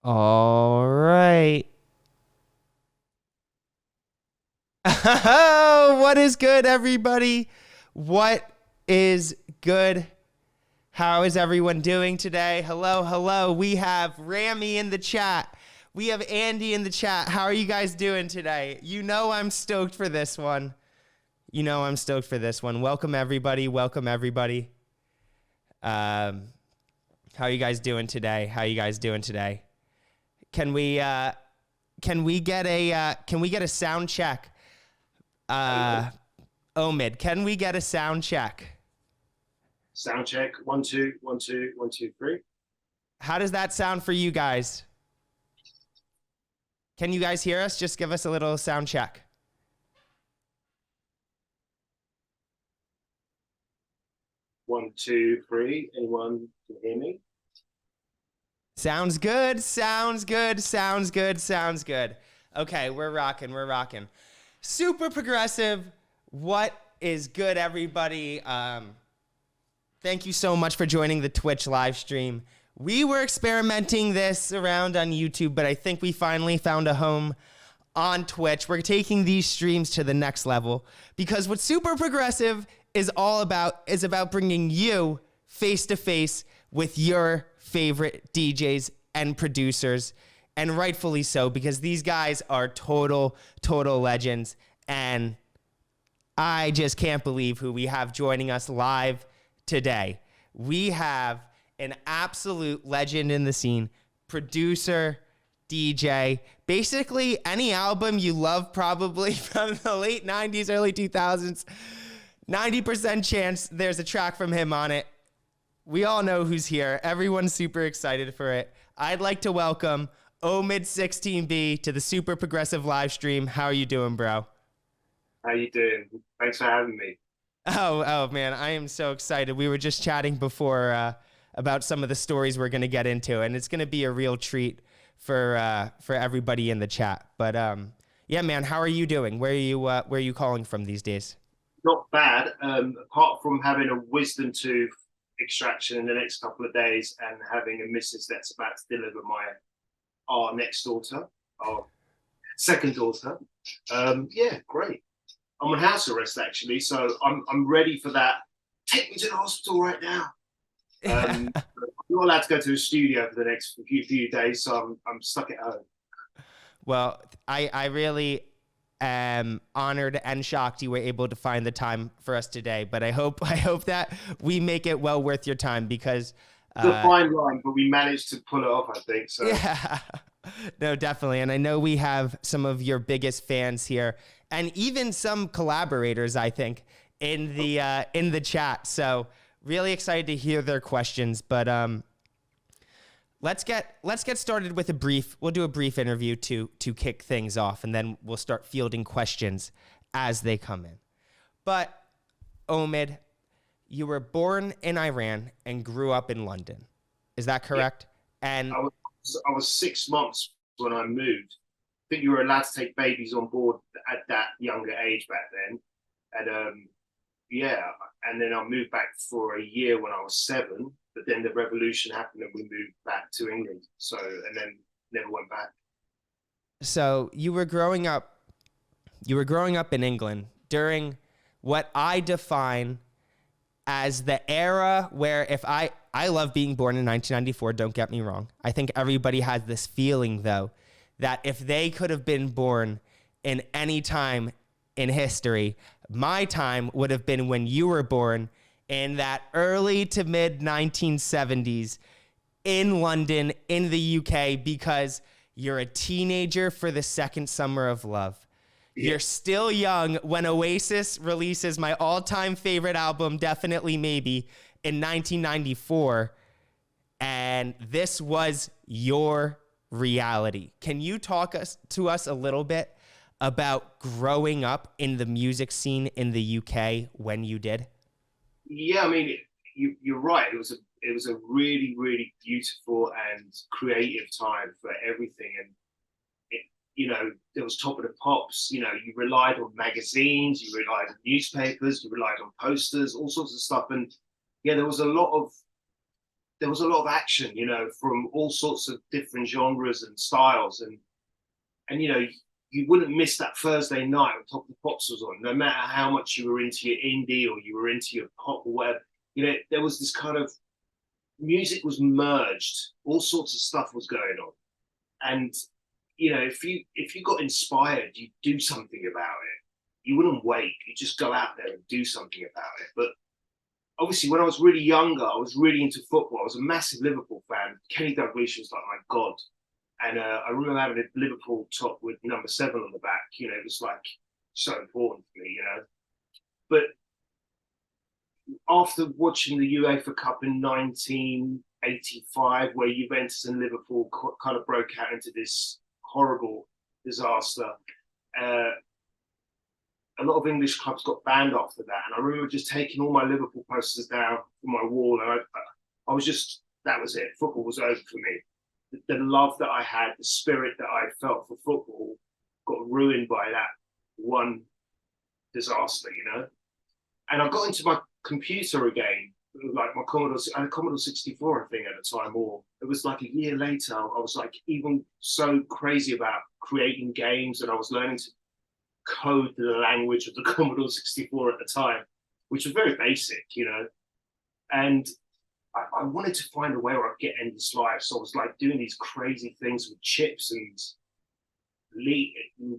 All right. What is good, everybody? What is good? How is everyone doing today? Hello, hello. We have Rami in the chat. We have Andy in the chat. How are you guys doing today? You know I'm stoked for this one. You know I'm stoked for this one. Welcome, everybody. Welcome, everybody. Um, how are you guys doing today? How are you guys doing today? Can we get a sound check? Uh, Omid, can we get a sound check? Sound check. 1 2 1 2 1 2 3. How does that sound for you guys? Can you guys hear us? Just give us a little sound check. 1 2 3. Anyone can hear me? Sounds good. Sounds good. Sounds good. Sounds good. Okay, we're rocking. We're rocking. Super progressive. What is good, everybody? Thank you so much for joining the Twitch live stream. We were experimenting this around on YouTube, but I think we finally found a home on Twitch. We're taking these streams to the next level because what Super Progressive is all about is about bringing you face to face with your favorite DJs and producers, and rightfully so, because these guys are total legends, and I just can't believe who we have joining us live today. We have an absolute legend in the scene, producer, DJ, basically any album you love probably from the late 90s, early 2000s, 90% chance there's a track from him on it. We all know who's here. Everyone's super excited for it. I'd like to welcome Omid 16B to the Super Progressive live stream. How are you doing, bro? How you doing? Thanks for having me. Oh man, I am so excited. We were just chatting before about some of the stories we're going to get into, and it's going to be a real treat for everybody in the chat. But yeah, man, how are you doing? Where are you calling from these days? Not bad. Apart from having a wisdom tooth extraction in the next couple of days and having a missus that's about to deliver our next daughter, our second daughter. Yeah, great. I'm on house arrest actually, so I'm ready for that. Take me to the hospital right now. I'm not allowed to go to the studio for the next few days, so I'm stuck at home. Well, I really am honored and shocked you were able to find the time for us today. But I hope that we make it well worth your time because It's a fine line, but we managed to pull it off, I think. So yeah, no, definitely. And I know we have some of your biggest fans here, and even some collaborators, I think, in the chat. So really excited to hear their questions. But let's get started with a brief. We'll do a brief interview to kick things off, and then we'll start fielding questions as they come in. But Omid, you were born in Iran and grew up in London. Is that yeah, correct? And I was 6 months when I moved. I think you were allowed to take babies on board at that younger age back then, and yeah, and then I moved back for a year when I was 7. But then the revolution happened and we moved back to England. So and then never went back. so you were growing up in England during what I define as the era where I love being born in 1994, don't get me wrong. I think everybody has this feeling though that if they could have been born in any time in history, my time would have been when you were born in that early to mid 1970s in London, in the UK, because you're a teenager for the second summer of love. Yeah, You're still young when Oasis releases my all time favorite album, Definitely Maybe, in 1994. And this was your reality. Can you talk to us a little bit about growing up in the music scene in the UK when you did? yeah. I mean, you're right. It was a really beautiful and creative time for everything. And it, there was Top of the Pops. You relied on magazines, you relied on newspapers, you relied on posters, all sorts of stuff. And yeah, there was a lot of there was a lot of action, you know, from all sorts of different genres and styles, and you know, you wouldn't miss that Thursday night when Top of the Pops was on, no matter how much you were into your indie or you were into your pop or whatever. You know, there was this kind of music was merged, all sorts of stuff was going on, and you know, if you got inspired, you do something about it. You wouldn't wait; you just go out there and do something about it. But obviously, when I was really younger, I was really into football. I was a massive Liverpool fan. Kenny Dalglish was like my god. And I remember having a Liverpool top with number 7 on the back. You know, it was like so important for me, you know. But after watching the UEFA Cup in 1985, where Juventus and Liverpool kind of broke out into this horrible disaster, a lot of English clubs got banned after that. And I remember just taking all my Liverpool posters down from my wall. And I was just, that was it. Football was over for me. The love that I had, the spirit that I felt for football got ruined by that one disaster, you know? And I got into my computer again, like my Commodore, I had a Commodore 64, I think, at the time, or it was like a year later. I was like even so crazy about creating games, and I was learning to code the language of the Commodore 64 at the time, which was very basic, you know? And I wanted to find a way where I'd get endless life. So I was like doing these crazy things with chips and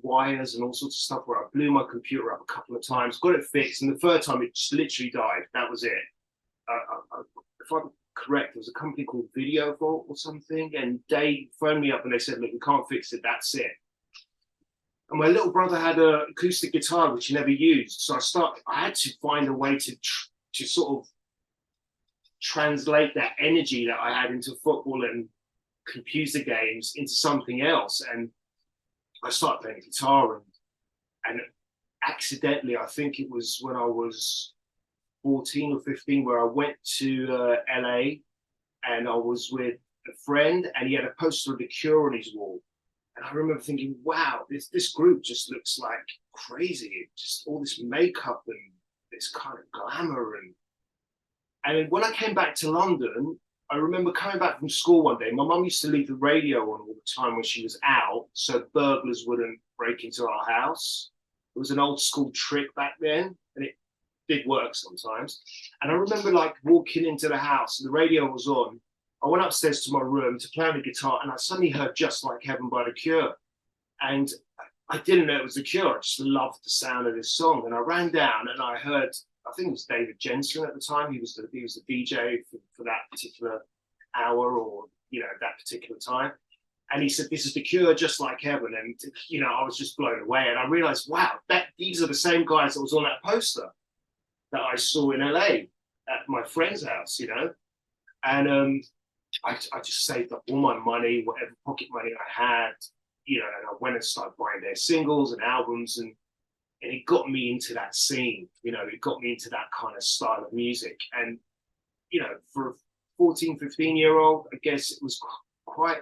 wires and all sorts of stuff, where I blew my computer up a couple of times, got it fixed, and the third time it just literally died. That was it. If I'm correct, there was a company called Video Vault or something, and they phoned me up and they said, look, we can't fix it, that's it. And my little brother had an acoustic guitar, which he never used. So I had to find a way to sort of translate that energy that I had into football and computer games into something else. And I started playing guitar, and accidentally, I think it was when I was 14 or 15, where I went to LA, and I was with a friend, and he had a poster of The Cure on his wall. And I remember thinking, wow, this group just looks like crazy. Just all this makeup and this kind of glamour. And when I came back to London, I remember coming back from school one day. My mum used to leave the radio on all the time when she was out, so burglars wouldn't break into our house. It was an old school trick back then, and it did work sometimes. And I remember like walking into the house, and the radio was on. I went upstairs to my room to play on the guitar, and I suddenly heard Just Like Heaven by The Cure. And I didn't know it was The Cure. I just loved the sound of this song. And I ran down and I heard, I think it was David Jensen at the time. He was the DJ for that particular hour, or, you know, that particular time. And he said, this is The Cure, Just Like Heaven. And, you know, I was just blown away. And I realized, wow, these are the same guys that was on that poster that I saw in LA at my friend's house, you know. And I just saved up all my money, whatever pocket money I had, you know, and I went and started buying their singles and albums, and it got me into that scene, you know, it got me into that kind of style of music. And, you know, for a 14, 15-year-old, I guess it was quite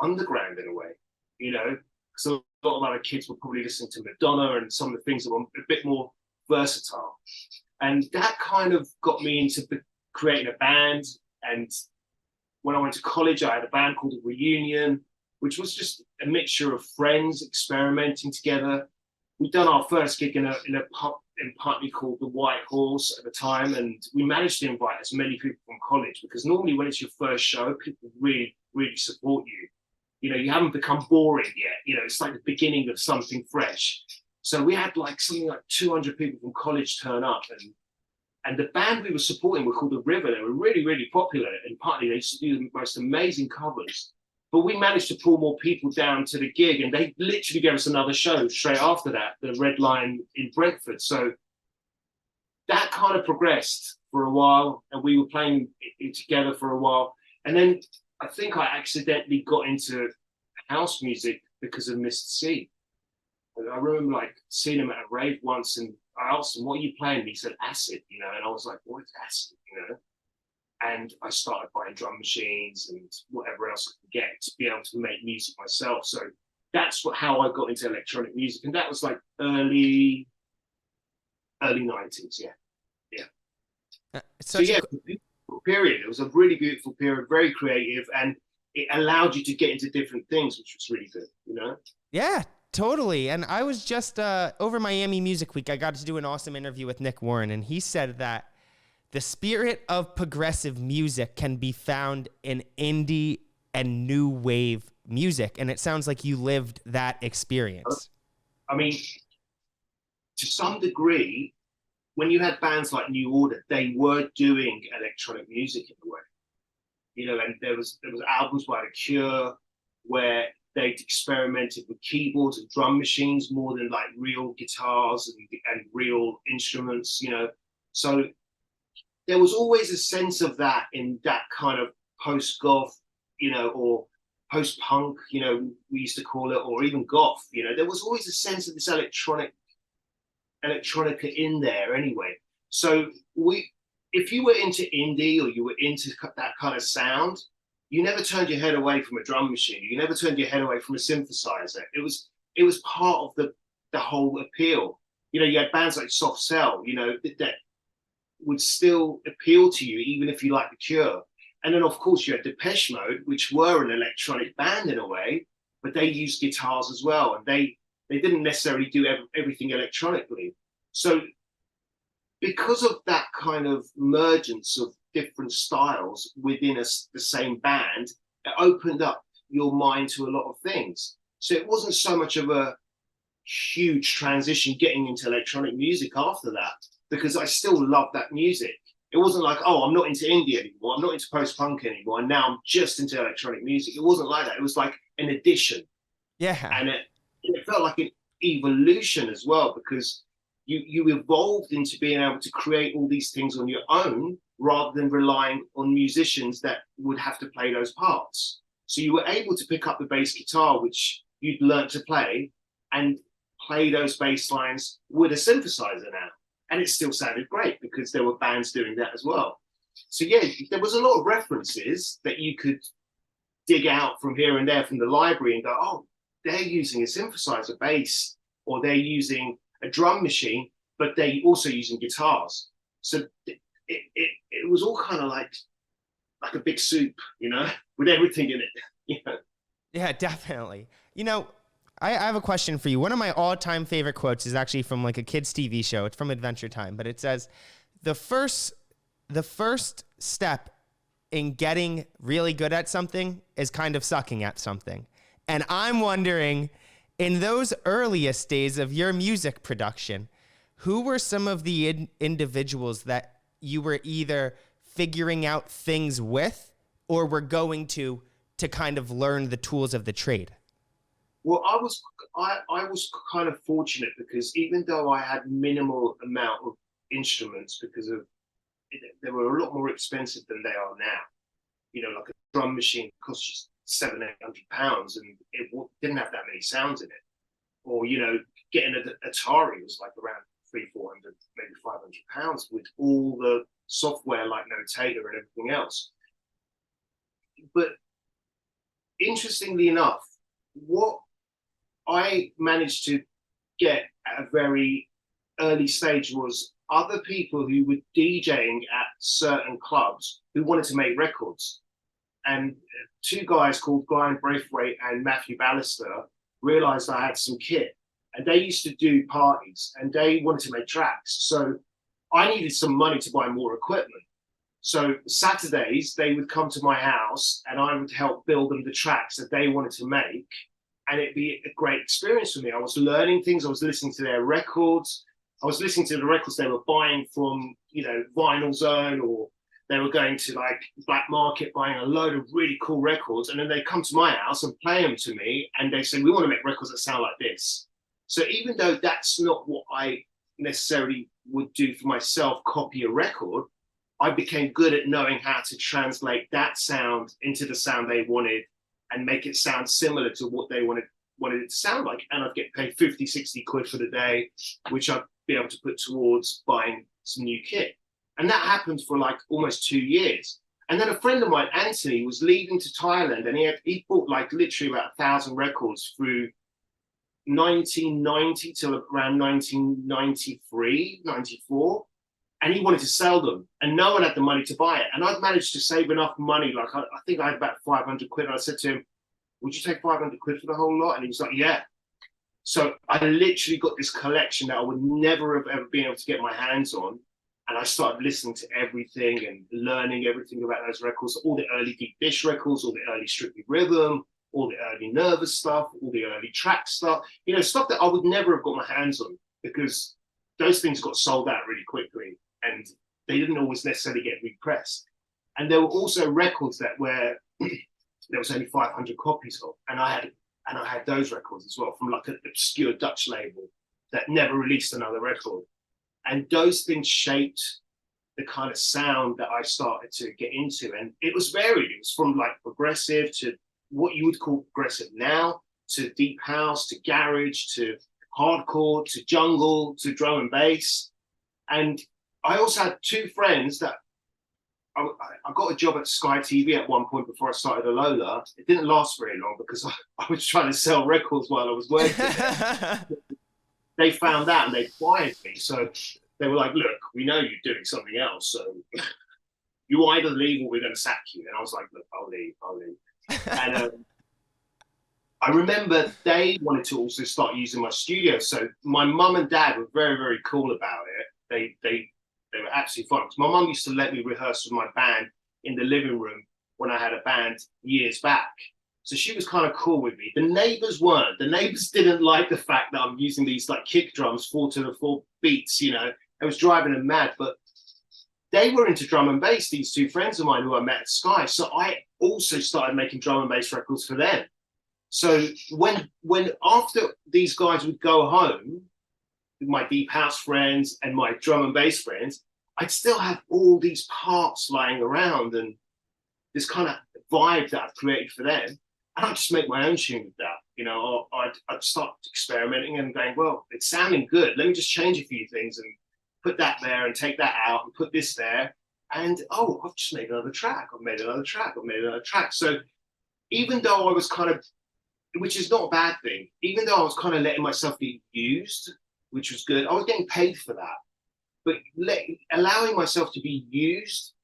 underground in a way, you know, because a lot of other kids were probably listening to Madonna and some of the things that were a bit more versatile. And that kind of got me into creating a band. And when I went to college, I had a band called The Reunion, which was just a mixture of friends experimenting together. We'd done our first gig in a pub in Putney called the White Horse at the time, and we managed to invite as many people from college, because normally when it's your first show, people really, really support you. You know, you haven't become boring yet. You know, it's like the beginning of something fresh. So we had like something like 200 people from college turn up, and the band we were supporting were called The River. They were really, really popular in Putney. They used to do the most amazing covers. But we managed to pull more people down to the gig, and they literally gave us another show straight after that, the Red Lion in Brentford. So that kind of progressed for a while, and we were playing it together for a while. And then I think I accidentally got into house music because of Mr. C. I remember like seeing him at a rave once, and I asked him, what are you playing? And he said, acid, you know, and I was like, what is acid, you know? And I started buying drum machines and whatever else I could get to be able to make music myself. So that's how I got into electronic music. And that was like early 90s, yeah. So yeah. period. It was a really beautiful period, very creative, and it allowed you to get into different things, which was really good, you know? Yeah, totally. And I was just over Miami Music Week, I got to do an awesome interview with Nick Warren, and he said that the spirit of progressive music can be found in indie and new wave music. And it sounds like you lived that experience. I mean, to some degree, when you had bands like New Order, they were doing electronic music in a way, you know, and there was albums by The Cure where they'd experimented with keyboards and drum machines more than like real guitars and real instruments, you know. So there was always a sense of that in that kind of post-goth, you know, or post-punk, you know, we used to call it, or even goth, you know. There was always a sense of this electronica in there anyway. So if you were into indie or you were into that kind of sound, you never turned your head away from a drum machine. You never turned your head away from a synthesizer. It was part of the whole appeal. You know, you had bands like Soft Cell, you know, that would still appeal to you even if you liked The Cure. And then of course you had Depeche Mode, which were an electronic band in a way, but they used guitars as well, and they didn't necessarily do everything electronically. So because of that kind of emergence of different styles within the same band, it opened up your mind to a lot of things. So it wasn't so much of a huge transition getting into electronic music after that, because I still love that music. It wasn't like, oh, I'm not into indie anymore, I'm not into post-punk anymore, and now I'm just into electronic music. It wasn't like that. It was like an addition. Yeah. And it felt like an evolution as well, because you evolved into being able to create all these things on your own rather than relying on musicians that would have to play those parts. So you were able to pick up the bass guitar, which you'd learned to play, and play those bass lines with a synthesizer now. And it still sounded great because there were bands doing that as well. So yeah, there was a lot of references that you could dig out from here and there from the library and go, oh, they're using a synthesizer bass, or they're using a drum machine, but they're also using guitars. So it was all kind of like a big soup, you know, with everything in it. You know? Yeah, definitely. You know, I have a question for you. One of my all-time favorite quotes is actually from like a kid's TV show. It's from Adventure Time, but it says, the first step in getting really good at something is kind of sucking at something. And I'm wondering, in those earliest days of your music production, who were some of the individuals that you were either figuring out things with or were going to kind of learn the tools of the trade? Well, I was kind of fortunate because even though I had minimal amount of instruments, because they were a lot more expensive than they are now. You know, like a drum machine costs you £700-800, and it didn't have that many sounds in it. Or, you know, getting an Atari was like around £300-400, maybe £500 with all the software like Notator and everything else. But interestingly enough, what I managed to get at a very early stage was other people who were DJing at certain clubs who wanted to make records. And two guys called Brian Braithwaite and Matthew Ballister realized I had some kit, and they used to do parties and they wanted to make tracks. So I needed some money to buy more equipment. So Saturdays they would come to my house and I would help build them the tracks that they wanted to make. And it'd be a great experience for me. I was learning things. I was listening to their records. I was listening to the records they were buying from, you know, Vinyl Zone, or they were going to like Black Market buying a load of really cool records. And then they come to my house and play them to me. And they say, we want to make records that sound like this. So even though that's not what I necessarily would do for myself, copy a record, I became good at knowing how to translate that sound into the sound they wanted and make it sound similar to what they wanted it to sound like. And I'd get paid 50-60 quid for the day, which I'd be able to put towards buying some new kit. And that happened for like almost 2 years. And then a friend of mine, Anthony, was leaving to Thailand, and he bought like literally about 1,000 records through 1990 till around 1993, 94. and he wanted to sell them, and no one had the money to buy it. And I'd managed to save enough money, like I think I had about 500 quid. And I said to him, "Would you take 500 quid for the whole lot?" And he was like, "Yeah." So I literally got this collection that I would never have ever been able to get my hands on. And I started listening to everything and learning everything about those records, all the early Deep Dish records, all the early Strictly Rhythm, all the early Nervous stuff, all the early track stuff, stuff that I would never have got my hands on, because those things got sold out really quickly and they didn't always necessarily get repressed. And there were also records that were there was only 500 copies of, and I had those records as well from like an obscure Dutch label that never released another record. And those things shaped the kind of sound that I started to get into. And it was varied. It was from like progressive to what you would call progressive now, to deep house, to garage, to hardcore, to jungle, to drum and bass. And I also had two friends that I got a job at Sky TV at one point before I started Alola. It didn't last very long because I was trying to sell records while I was working. They found out and they fired me. So they were like, "Look, we know you're doing something else. So you either leave or we're going to sack you." And I was like, "Look, I'll leave. And I remember they wanted to also start using my studio. So my mum and dad were very, very cool about it. They were absolutely fine. Because my mum used to let me rehearse with my band in the living room when I had a band years back. So she was kind of cool with me. The neighbors weren't. The neighbors didn't like the fact that I'm using these like kick drums, 4/4 beats, It was driving them mad. But they were into drum and bass, these two friends of mine who I met at Sky. So I also started making drum and bass records for them. So when after these guys would go home, my deep house friends and my drum and bass friends, I'd still have all these parts lying around and this kind of vibe that I've created for them. And I'd just make my own tune with that. Or I'd start experimenting and going, well, it's sounding good. Let me just change a few things and put that there and take that out and put this there. And, oh, I've just made another track. I've made another track. I've made another track. So even though I was kind of, which is not a bad thing, even though I was kind of letting myself be used, which was good, I was getting paid for that. But allowing myself to be used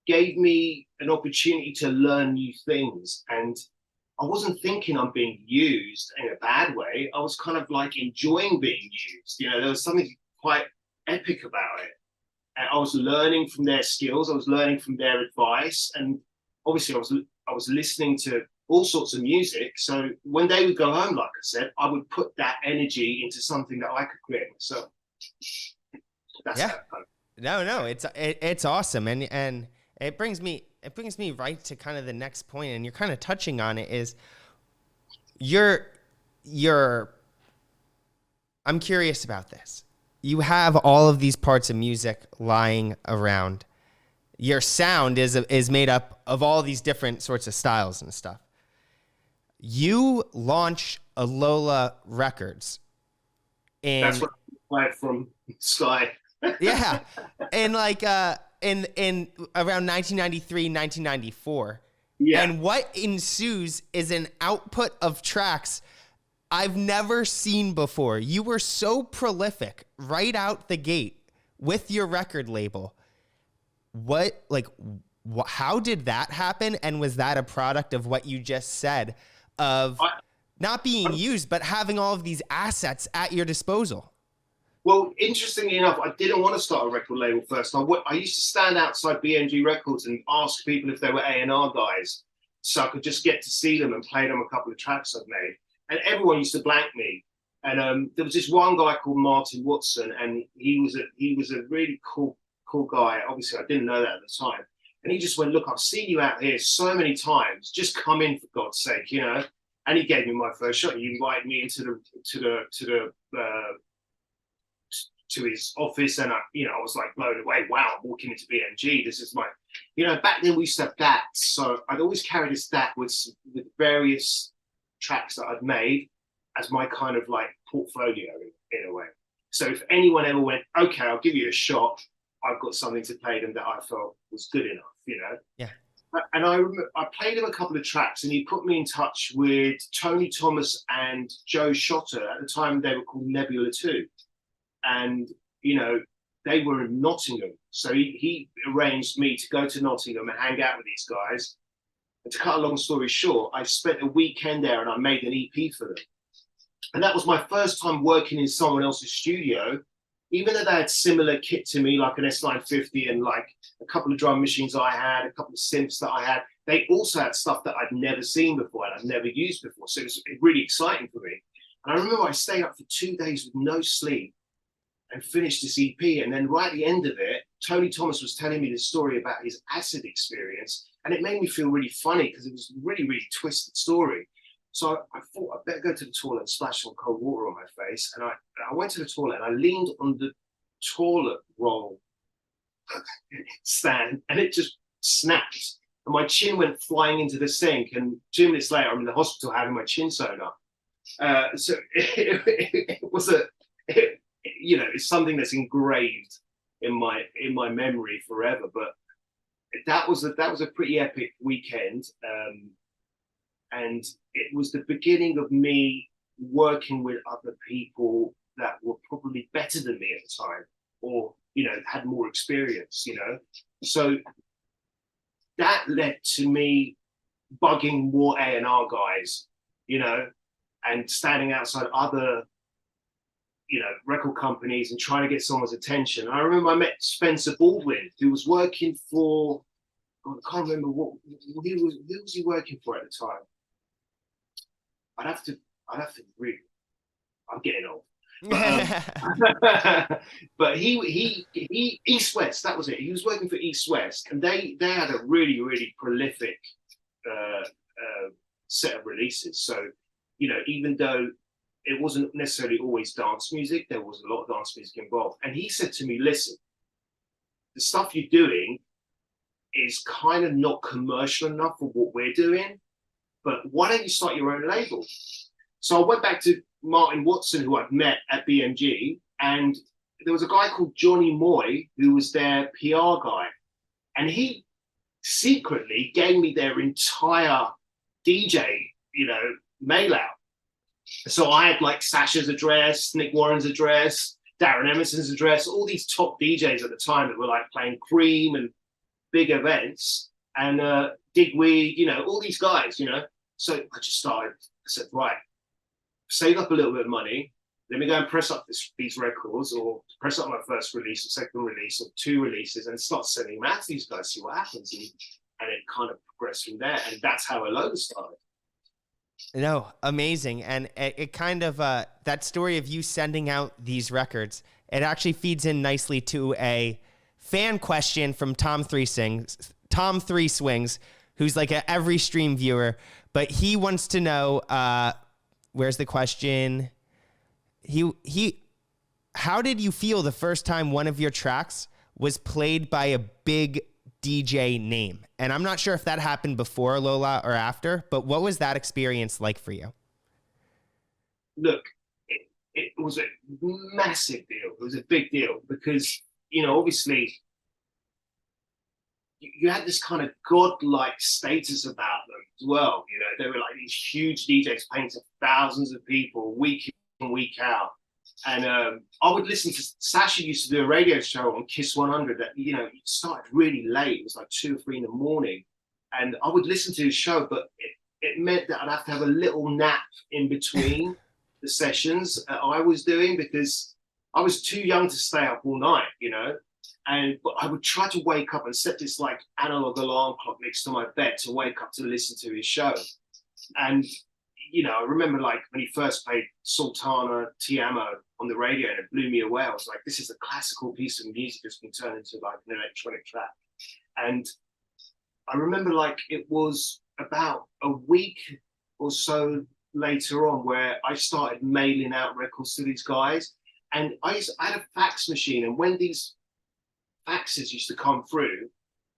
gave me an opportunity to learn new things. And I wasn't thinking I'm being used in a bad way. I was kind of like enjoying being used. There was something quite epic about it. And I was learning from their skills. I was learning from their advice. And obviously I was listening to all sorts of music. So when they would go home, like I said, I would put that energy into something that I could create myself. That's yeah. No, it's awesome. And it brings me right to kind of the next point, and you're kind of touching on it, is I'm curious about this. You have all of these parts of music lying around. Your sound is made up of all these different sorts of styles and stuff. You launch Alola Records. That's what I applied from Sky. Yeah. And like in around 1993, 1994. Yeah. And what ensues is an output of tracks I've never seen before. You were so prolific right out the gate with your record label. How did that happen? And was that a product of what you just said of not being used, but having all of these assets at your disposal? Well, interestingly enough, I didn't want to start a record label first. I used to stand outside BMG Records and ask people if they were A&R guys, so I could just get to see them and play them a couple of tracks I'd made. And everyone used to blank me. And there was this one guy called Martin Watson, and he was a really cool guy. Obviously, I didn't know that at the time. And he just went, "Look, I've seen you out here so many times. Just come in, for God's sake, And he gave me my first shot. He invited me into to his office, and I was like blown away. Wow, I'm walking into BMG. This is my, back then we used to have DATs. So I'd always carry this DAT with various tracks that I'd made as my kind of like portfolio in a way. So if anyone ever went, "Okay, I'll give you a shot, I've got something to play them that I felt was good enough, Yeah. And I remember I played him a couple of tracks, and he put me in touch with Tony Thomas and Joe Shotter. At the time, they were called Nebula 2. And, they were in Nottingham. So he arranged me to go to Nottingham and hang out with these guys. And to cut a long story short, I spent a weekend there and I made an EP for them. And that was my first time working in someone else's studio, even though they had similar kit to me, like an S950 and like a couple of drum machines I had, a couple of synths that I had. They also had stuff that I'd never seen before and I'd never used before. So it was really exciting for me. And I remember I stayed up for 2 days with no sleep and finished this EP. And then right at the end of it, Tony Thomas was telling me this story about his acid experience. And it made me feel really funny because it was a really, really twisted story. So I thought I'd better go to the toilet and splash some cold water on my face. And I went to the toilet and I leaned on the toilet roll stand and it just snapped. And my chin went flying into the sink. And 2 minutes later, I'm in the hospital having my chin sewn up. So it was it's something that's engraved in my memory forever. But that was a pretty epic weekend. And it was the beginning of me working with other people that were probably better than me at the time, or, had more experience, So that led to me bugging more A&R guys, and standing outside other, record companies and trying to get someone's attention. And I remember I met Spencer Baldwin, who was working for, I can't remember who was he working for at the time. I'd have to read. I'm getting old. But he East West, that was it. He was working for East West, and they had a really, really prolific set of releases. So, even though it wasn't necessarily always dance music, there was a lot of dance music involved. And he said to me, listen, the stuff you're doing is kind of not commercial enough for what we're doing, but why don't you start your own label? So I went back to Martin Watson, who I'd met at BMG, and there was a guy called Johnny Moy, who was their PR guy. And he secretly gave me their entire DJ, mail out. So I had like Sasha's address, Nick Warren's address, Darren Emerson's address, all these top DJs at the time that were like playing Cream and big events, and Digweed, all these guys, So I just started, I said, right, save up a little bit of money. Let me go and press up these records, or press up my first release, or second release, or 2 releases, and start sending them out to these guys, see what happens. And it kind of progressed from there. And that's how Alola started. No, amazing. And it kind of, that story of you sending out these records, it actually feeds in nicely to a fan question from Tom Three Swings, who's like a every stream viewer, but he wants to know, where's the question? How did you feel the first time one of your tracks was played by a big DJ name? And I'm not sure if that happened before Alola or after, but what was that experience like for you? Look, it was a massive deal. It was a big deal because, obviously you had this kind of godlike status about them as well. They were like these huge DJs playing to thousands of people week in, week out. And I would listen to, Sasha used to do a radio show on Kiss 100 that, it started really late. It was like 2 or 3 in the morning. And I would listen to his show, but it meant that I'd have to have a little nap in between the sessions I was doing, because I was too young to stay up all night, but I would try to wake up and set this like analog alarm clock next to my bed to wake up to listen to his show. And, I remember like when he first played Sultana Ti Amo on the radio, and it blew me away. I was like, this is a classical piece of music that's been turned into like an electronic track. And I remember like it was about a week or so later on where I started mailing out records to these guys. And I had a fax machine, and when these faxes used to come through,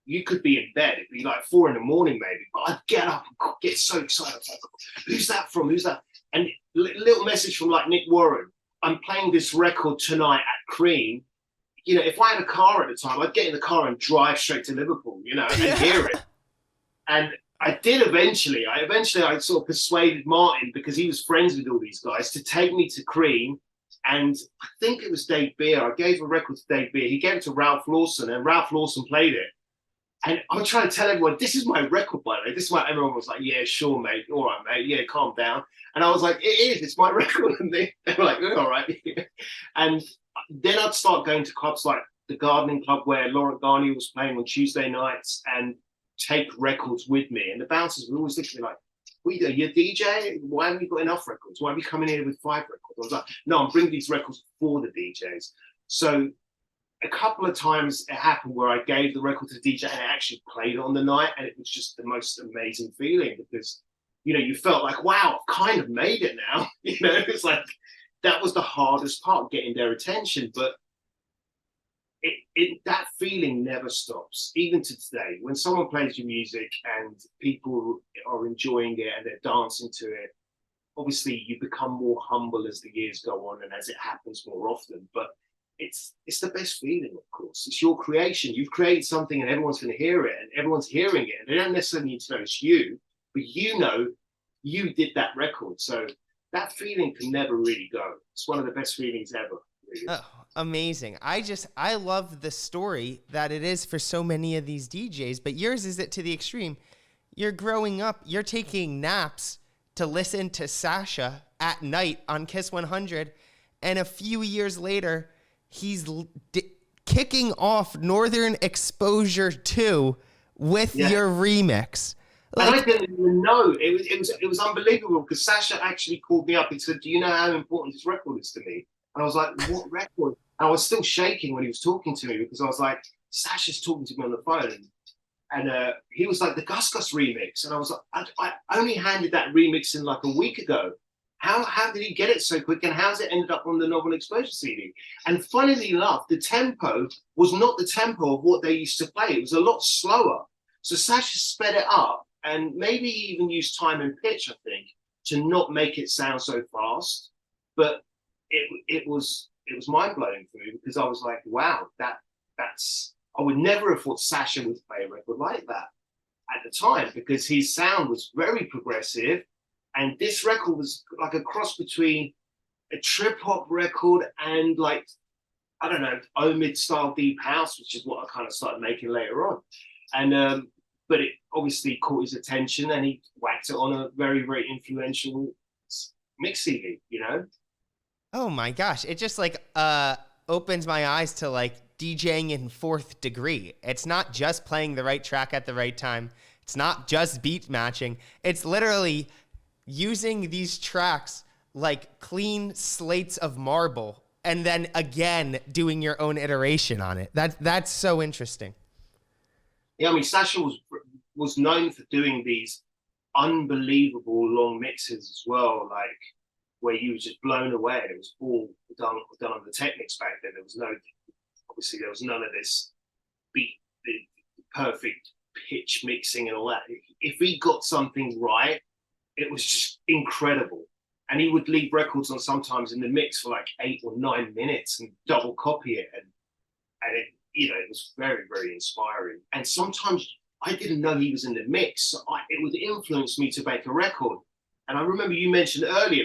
you could be in bed. It'd be like 4 a.m. maybe, but I'd get up and get so excited. I was like, who's that from? Who's that? And little message from like Nick Warren. I'm playing this record tonight at Cream. If I had a car at the time, I'd get in the car and drive straight to Liverpool, and hear it. And I did eventually. I sort of persuaded Martin, because he was friends with all these guys, to take me to Cream And I think it was Dave Beer. I gave a record to Dave Beer. He gave it to Ralph Lawson, and Ralph Lawson played it. And I'm trying to tell everyone, this is my record, by the way. This is why everyone was like, yeah, sure, mate. All right, mate. Yeah, calm down. And I was like, it is. It's my record. And they were like, oh, all right. And then I'd start going to clubs like the Gardening Club, where Laurent Garnier was playing on Tuesday nights, and take records with me. And the bouncers would always look at me like, you're DJ? Why haven't you got enough records? Why are you coming here with 5 records? I was like, no, I'm bringing these records for the DJs. So a couple of times it happened where I gave the record to the DJ and it actually played on the night, and it was just the most amazing feeling, because you felt like, wow, I've kind of made it now. It's like that was the hardest part, getting their attention. But that feeling never stops, even to today. When someone plays your music and people are enjoying it and they're dancing to it, obviously you become more humble as the years go on and as it happens more often. But it's the best feeling, of course. It's your creation. You've created something and everyone's going to hear it, and everyone's hearing it. And they don't necessarily need to know it's you, but you did that record. So that feeling can never really go. It's one of the best feelings ever. Really. Oh, amazing. I love the story that it is for so many of these DJs, but yours is it to the extreme. You're growing up, you're taking naps to listen to Sasha at night on Kiss 100, and a few years later, he's kicking off Northern Exposure 2 with your remix. And I didn't even know. It was unbelievable, because Sasha actually called me up and said, do you know how important this record is to me? And I was like, what record? And I was still shaking when he was talking to me, because I was like, Sasha's talking to me on the phone. And he was like, the Gus Gus remix. And I was like, I only handed that remix in like a week ago. How did he get it so quick? And how's it ended up on the Novel Exposure CD? And funnily enough, the tempo was not the tempo of what they used to play. It was a lot slower. So Sasha sped it up, and maybe even used time and pitch, I think, to not make it sound so fast. But it was mind-blowing for me, because I was like, wow, that's I would never have thought Sasha would play a record like that at the time, because his sound was very progressive. And this record was like a cross between a trip-hop record and, like, I don't know, Omid style deep house, which is what I kind of started making later on. And but it obviously caught his attention, and he whacked it on a very, very influential mix CD, Oh my gosh. It just like opens my eyes to like DJing in 4th degree. It's not just playing the right track at the right time. It's not just beat matching. It's literally using these tracks like clean slates of marble, and then again doing your own iteration on it. That's so interesting. Yeah, I mean, Sasha was known for doing these unbelievable long mixes as well, like where you were just blown away. It was all done on the Technics back then. There was none of this beat, the perfect pitch mixing and all that. If he got something right, it was just incredible. And he would leave records on sometimes in the mix for like 8 or 9 minutes and double copy it. And it, it was very, very inspiring. And sometimes I didn't know he was in the mix. So it would influence me to make a record. And I remember you mentioned earlier,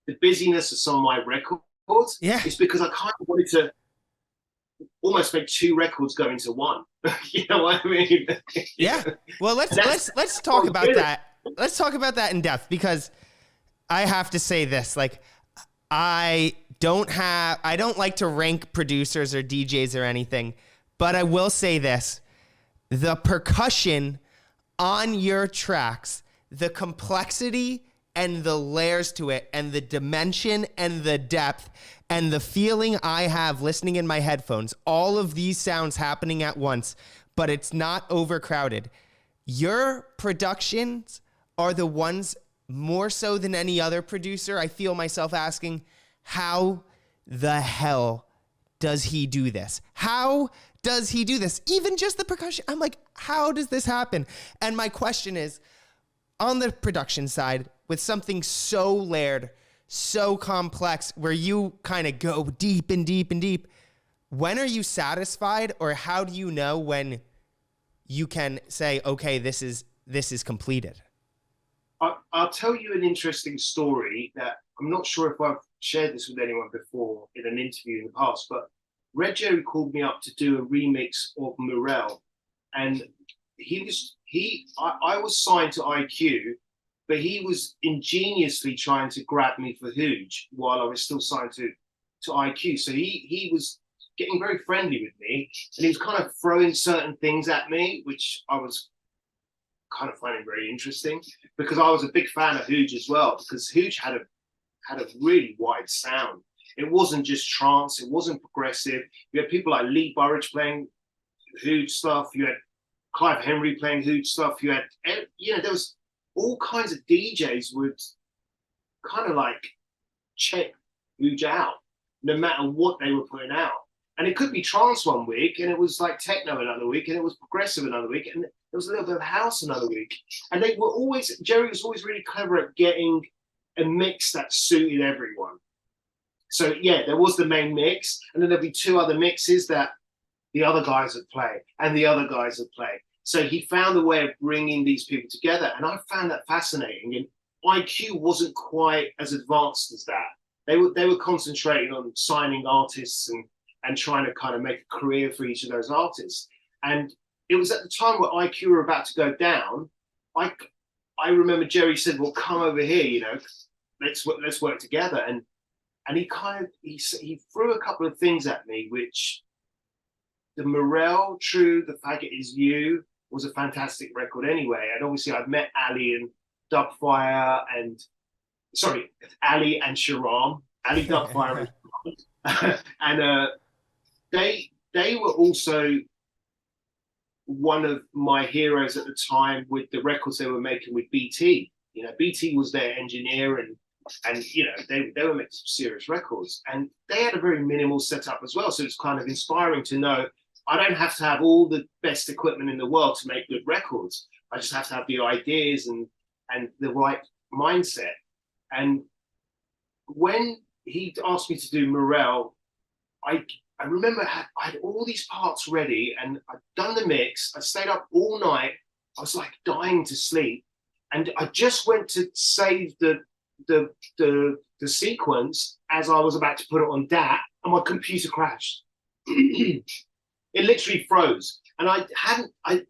the busyness of some of my records. Yeah. It's because I kind of wanted to almost make 2 records go into one. You know what I mean? Yeah. Well, let's talk about that. Let's talk about that in depth, because I have to say this, like, I don't like to rank producers or DJs or anything, but I will say this: the percussion on your tracks, the complexity and the layers to it, and the dimension and the depth and the feeling I have listening in my headphones, all of these sounds happening at once, but it's not overcrowded. Your productions are the ones, more so than any other producer, I feel myself asking, how the hell does he do this? How does he do this? Even just the percussion. I'm like, how does this happen? And my question is, on the production side, with something so layered, so complex, where you kind of go deep and deep and deep, when are you satisfied, or how do you know when you can say, okay, this is completed? I'll tell you an interesting story that I'm not sure if I've shared this with anyone before in an interview in the past, but Red Jerry called me up to do a remix of Morel, and I was signed to IQ, but he was ingeniously trying to grab me for Hooge while I was still signed to IQ. So he was getting very friendly with me, and he was kind of throwing certain things at me, which I was kind of finding very interesting, because I was a big fan of Hooge as well, because Hooge had a really wide sound. It wasn't just trance, it wasn't progressive. You had people like Lee Burridge playing Hooge stuff, you had Clive Henry playing Hooge stuff, you had, you know, there was all kinds of DJs would kind of like check Hooge out, no matter what they were putting out. And it could be trance one week, and it was like techno another week, and it was progressive another week, and there was a little bit of house another week. And they were always, Jerry was always really clever at getting a mix that suited everyone. So yeah, there was the main mix, and then there'd be two other mixes that the other guys would play, and the other guys would play. So he found a way of bringing these people together, and I found that fascinating. And IQ wasn't quite as advanced as that. They were concentrating on signing artists and trying to kind of make a career for each of those artists. And it was at the time where IQ were about to go down. I remember Jerry said, "Well, come over here, you know, let's work together." And he threw a couple of things at me, which the Morel, True, The Faggot Is You was a fantastic record anyway. And obviously I'd met Ali and Dubfire Ali and Sharam, Ali Dubfire and they were also one of my heroes at the time with the records they were making with BT. You know, BT was their engineer, and you know, they were making some serious records, and they had a very minimal setup as well. So it's kind of inspiring to know I don't have to have all the best equipment in the world to make good records. I just have to have the ideas and the right mindset. And when he asked me to do Morel, I remember I had all these parts ready, and I'd done the mix. I stayed up all night. I was like dying to sleep, and I just went to save the sequence as I was about to put it on DAT, and my computer crashed. It literally froze, and I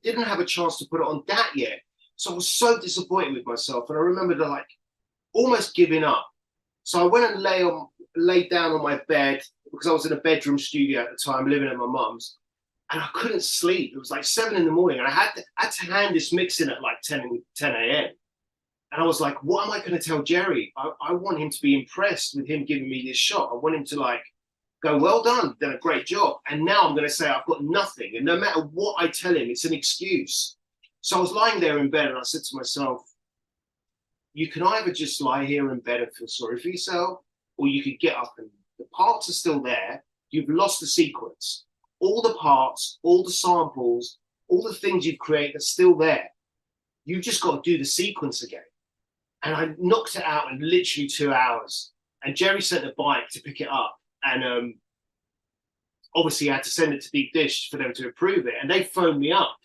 didn't have a chance to put it on DAT yet. So I was so disappointed with myself, and I remember like almost giving up. So I went and laid down on my bed, because I was in a bedroom studio at the time, living at my mum's, and I couldn't sleep. It was like 7 a.m, and I had to hand this mix in at like 10 a.m. And I was like, what am I going to tell Jerry? I want him to be impressed with him giving me this shot. I want him to like go, well done, done a great job. And now I'm going to say I've got nothing. And no matter what I tell him, it's an excuse. So I was lying there in bed, and I said to myself, you can either just lie here in bed and feel sorry for yourself, or you could get up, and the parts are still there. You've lost the sequence. All the parts, all the samples, all the things you've created are still there. You've just got to do the sequence again. And I knocked it out in literally 2 hours. And Jerry sent a bike to pick it up. And obviously I had to send it to Deep Dish for them to approve it. And they phoned me up.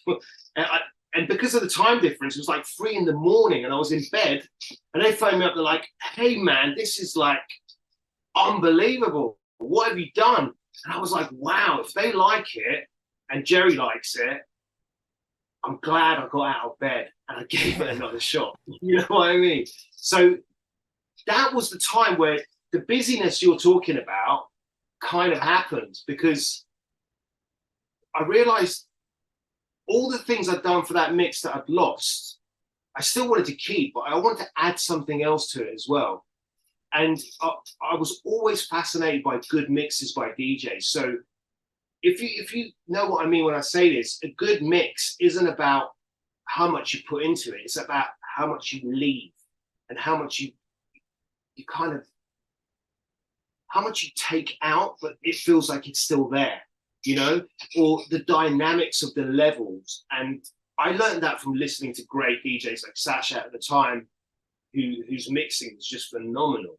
And because of the time difference, it was like 3 a.m, and I was in bed. And they phoned me up. They're like, hey, man, this is like unbelievable. What have you done? And I was like, wow, if they like it and Jerry likes it, I'm glad I got out of bed and I gave it another shot. You know what I mean? So that was the time where the busyness you're talking about kind of happened, because I realized all the things I'd done for that mix that I'd lost, I still wanted to keep, but I wanted to add something else to it as well. And I was always fascinated by good mixes by DJs. So if you know what I mean when I say this, a good mix isn't about how much you put into it. It's about how much you leave, and how much you kind of, how much you take out, but it feels like it's still there, you know, or the dynamics of the levels. And I learned that from listening to great DJs like Sasha at the time, whose mixing was just phenomenal.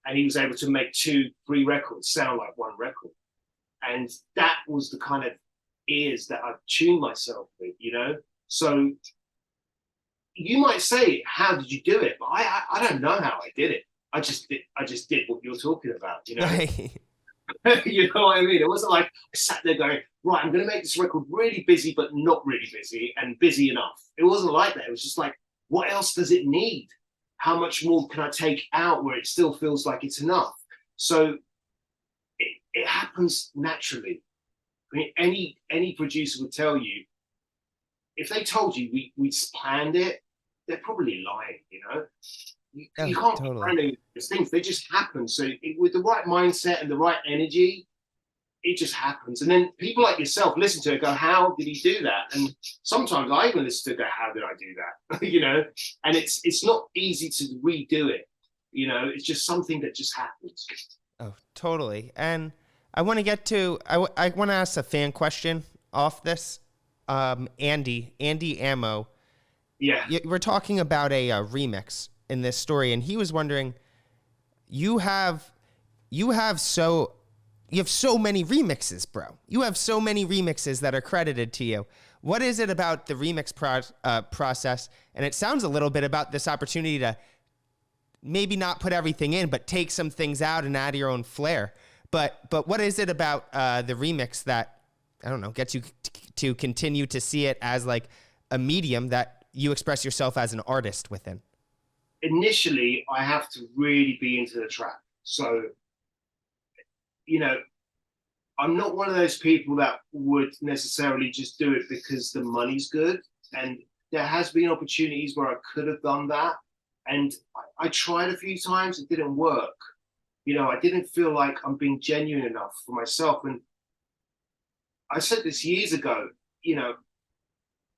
And he was able to make 2-3 records sound like one record. And that was the kind of ears that I tuned myself with, you know? So you might say, how did you do it? But I don't know how I did it. I just did what you're talking about, you know. Right. You know what I mean? It wasn't like I sat there going, right, I'm going to make this record really busy, but not really busy, and busy enough. It wasn't like that. It was just like, what else does it need? How much more can I take out where it still feels like it's enough? So it happens naturally. I mean, any producer would tell you, if they told you we planned it, they're probably lying, you know? You can't totally. plan these things. They just happen. So with the right mindset and the right energy, it just happens. And then people like yourself listen to it, go, how did he do that? And sometimes I even listen to go, how did I do that? You know, and it's not easy to redo it. You know, it's just something that just happens. Oh, totally. And I want to get to, I want to ask a fan question off this. Andy Ammo. Yeah. We're talking about a remix in this story, and he was wondering, you have so many remixes, bro. You have so many remixes that are credited to you. What is it about the remix process? And it sounds a little bit about this opportunity to maybe not put everything in, but take some things out and add your own flair. But what is it about the remix that, I don't know, gets you to continue to see it as like a medium that you express yourself as an artist within? Initially, I have to really be into the track. So, you know, I'm not one of those people that would necessarily just do it because the money's good. And there has been opportunities where I could have done that. And I tried a few times, it didn't work. You know, I didn't feel like I'm being genuine enough for myself. And I said this years ago, you know,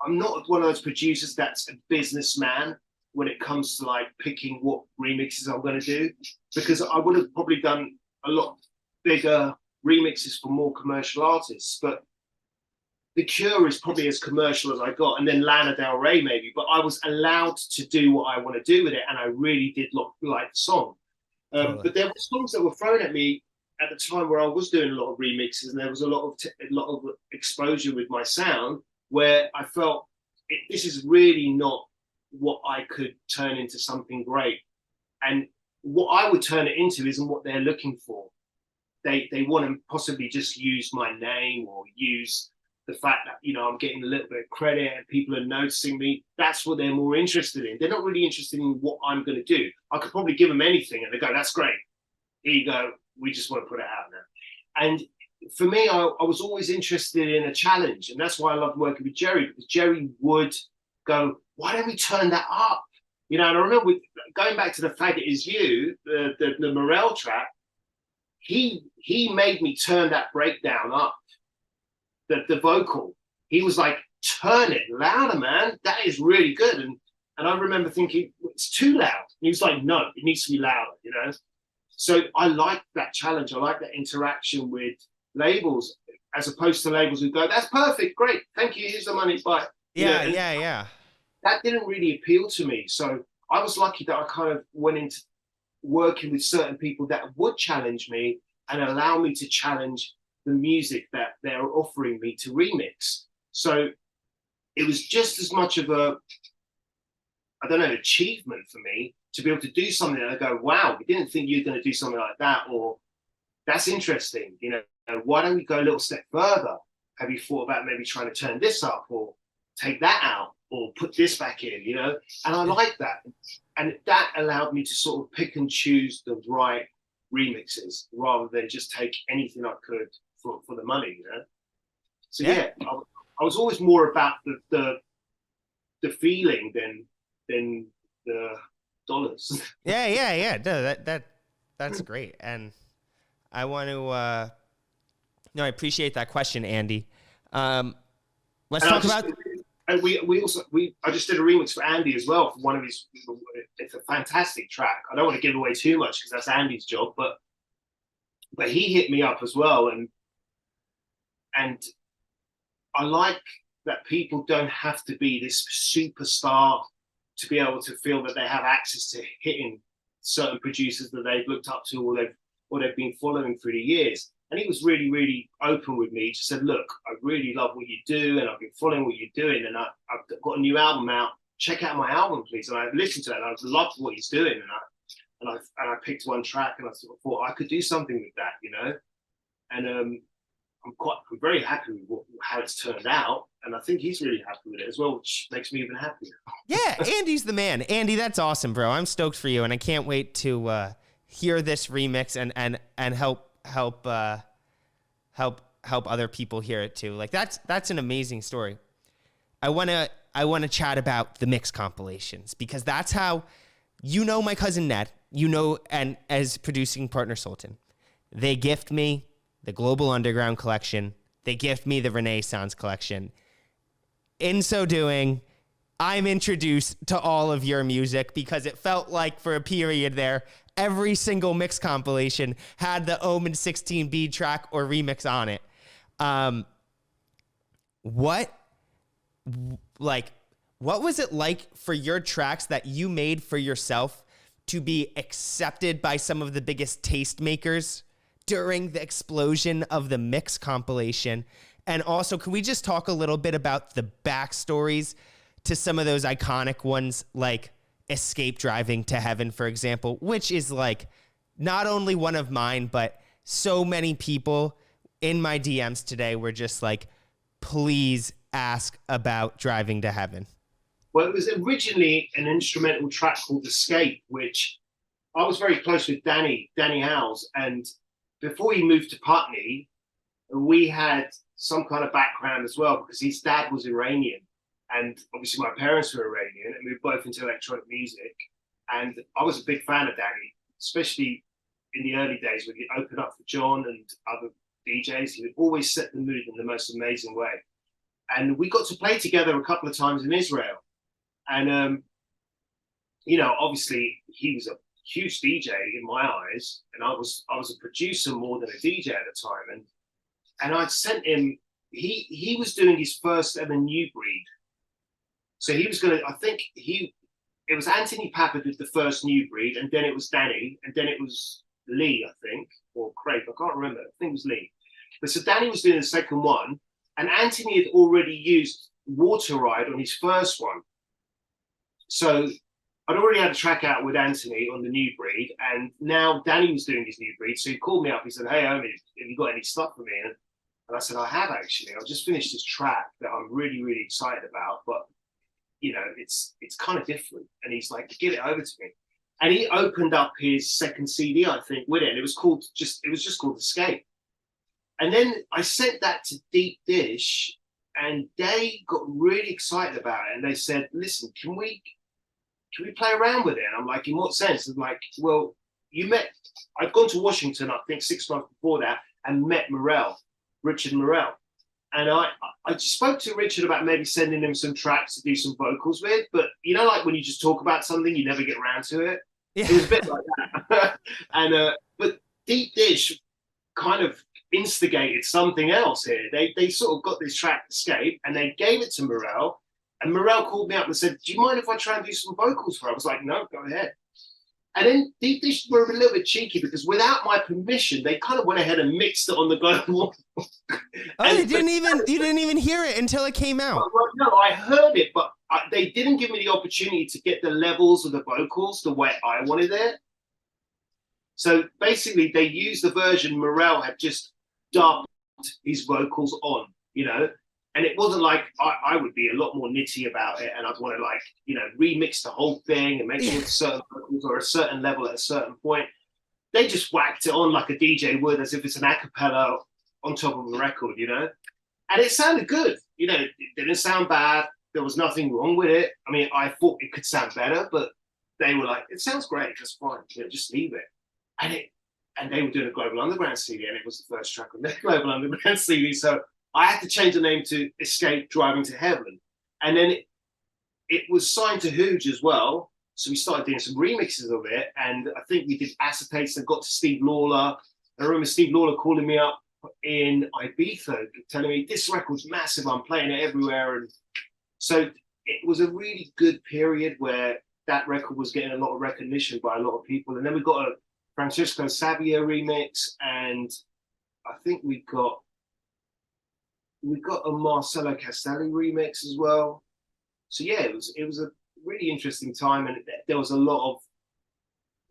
I'm not one of those producers that's a businessman when it comes to like picking what remixes I'm going to do, because I would have probably done a lot bigger remixes for more commercial artists. But The Cure is probably as commercial as I got, and then Lana Del Rey maybe, but I was allowed to do what I want to do with it, and I really did like the song. Totally. But there were songs that were thrown at me at the time where I was doing a lot of remixes, and there was a lot of exposure with my sound, where I felt this is really not what I could turn into something great. And what I would turn it into isn't what they're looking for. They want to possibly just use my name or use the fact that, you know, I'm getting a little bit of credit and people are noticing me. That's what they're more interested in. They're not really interested in what I'm going to do. I could probably give them anything and they go, that's great. Here you go. We just want to put it out now. And for me, I was always interested in a challenge. And that's why I loved working with Jerry, because Jerry would go, why don't we turn that up? You know, and I remember going back to the Faggot Is You, the Morel track, he made me turn that breakdown up. The vocal, he was like, turn it louder, man. That is really good. And I remember thinking, it's too loud. And he was like, no, it needs to be louder, you know? So I like that challenge. I like that interaction with labels, as opposed to labels who go, that's perfect, great, thank you, here's the money, bye. Yeah. That didn't really appeal to me. So I was lucky that I kind of went into working with certain people that would challenge me and allow me to challenge the music that they're offering me to remix. So it was just as much of a, I don't know, achievement for me to be able to do something that I go, wow, we didn't think you were going to do something like that, or that's interesting, you know, why don't we go a little step further? Have you thought about maybe trying to turn this up or take that out or put this back in, you know? And I like that. And that allowed me to sort of pick and choose the right remixes rather than just take anything I could for the money, you know? So yeah, I was always more about the feeling than the dollars. Yeah. No, that's great. And I want to, no, I appreciate that question, Andy. Let's talk about. And I just did a remix for Andy as well for one of his. It's a fantastic track. I don't want to give away too much because that's Andy's job, but he hit me up as well, and I like that people don't have to be this superstar to be able to feel that they have access to hitting certain producers that they've looked up to or they've been following through the years. And he was really, really open with me. Just said, look, I really love what you do and I've been following what you're doing and I've got a new album out. Check out my album, please. And I listened to it and I loved what he's doing. I picked one track, and I thought I could do something with that, you know. And I'm very happy with how it's turned out, and I think he's really happy with it as well, which makes me even happier. Yeah, Andy's the man. Andy, that's awesome, bro. I'm stoked for you, and I can't wait to hear this remix and help other people hear it too. Like that's an amazing story. I wanna chat about the mix compilations, because that's how, you know, my cousin Ned, you know, and as producing partner Sultan, they gift me the Global Underground collection. They gift me the Renaissance collection. In so doing, I'm introduced to all of your music, because it felt like for a period there, every single mix compilation had the Omid 16B track or remix on it. What was it like for your tracks that you made for yourself to be accepted by some of the biggest tastemakers during the explosion of the mix compilation? And also, can we just talk a little bit about the backstories to some of those iconic ones, like Escape Driving to Heaven, for example, which is like not only one of mine, but so many people in my DMs today were just like, please ask about Driving to Heaven. Well, it was originally an instrumental track called Escape, which I was very close with Danny Howes. And before he moved to Putney, we had some kind of background as well, because his dad was Iranian. And obviously my parents were Iranian, and we were both into electronic music. And I was a big fan of Danny, especially in the early days when he'd open up for John and other DJs. He would always set the mood in the most amazing way. And we got to play together a couple of times in Israel. And, you know, obviously he was a huge DJ in my eyes, and I was a producer more than a DJ at the time. And I'd sent him, he was doing his first ever New Breed. So he was going to, I think it was Anthony Papa did the first New Breed, and then it was Danny, and then it was Lee, I think, or Craig, I can't remember. I think it was Lee. But so Danny was doing the second one, and Anthony had already used Water Ride on his first one. So I'd already had a track out with Anthony on the New Breed, and now Danny was doing his New Breed. So he called me up. He said, "Hey, Omid, have you got any stuff for me?" And I said, "I have actually. I've just finished this track that I'm really, really excited about, but you know, it's kind of different." And he's like, "Get it over to me." And he opened up his second CD, I think, with it, and it was just called Escape. And then I sent that to Deep Dish, and they got really excited about it, and they said, "Listen, can we play around with it?" And I'm like, "In what sense?" And like, "Well, I'd gone to Washington, I think 6 months before that, and met Richard Morel. And I just spoke to Richard about maybe sending him some tracks to do some vocals with, but you know, like when you just talk about something, you never get around to it. Yeah. It was a bit like that. And but Deep Dish kind of instigated something else here. They sort of got this track Escape, and they gave it to Morel. And Morel called me up and said, "Do you mind if I try and do some vocals for her?" I was like, "No, go ahead." And then Deep Dish were a little bit cheeky, because without my permission, they kind of went ahead and mixed it on the global. You didn't even hear it until it came out. No, I heard it, but they didn't give me the opportunity to get the levels of the vocals the way I wanted it. So basically, they used the version Morel had just dubbed his vocals on, you know. And it wasn't like I would be a lot more nitty about it, and I'd want to, like, you know, remix the whole thing and make sure certain vocals are a certain level at a certain point. They just whacked it on like a DJ would, as if it's an a cappella on top of a record, you know? And it sounded good. You know, it didn't sound bad. There was nothing wrong with it. I mean, I thought it could sound better, but they were like, "It sounds great, that's fine. You know, just leave it." And they were doing a Global Underground CD, and it was the first track on their Global Underground CD. So I had to change the name to Escape Driving to Heaven. And then it was signed to Hooge as well. So we started doing some remixes of it. And I think we did Acetates and got to Steve Lawler. I remember Steve Lawler calling me up in Ibiza, telling me, "This record's massive, I'm playing it everywhere." And so it was a really good period where that record was getting a lot of recognition by a lot of people. And then we got a Francisco Savia remix, and I think we got a Marcelo Castelli remix as well. So yeah, it was a really interesting time, and there was a lot of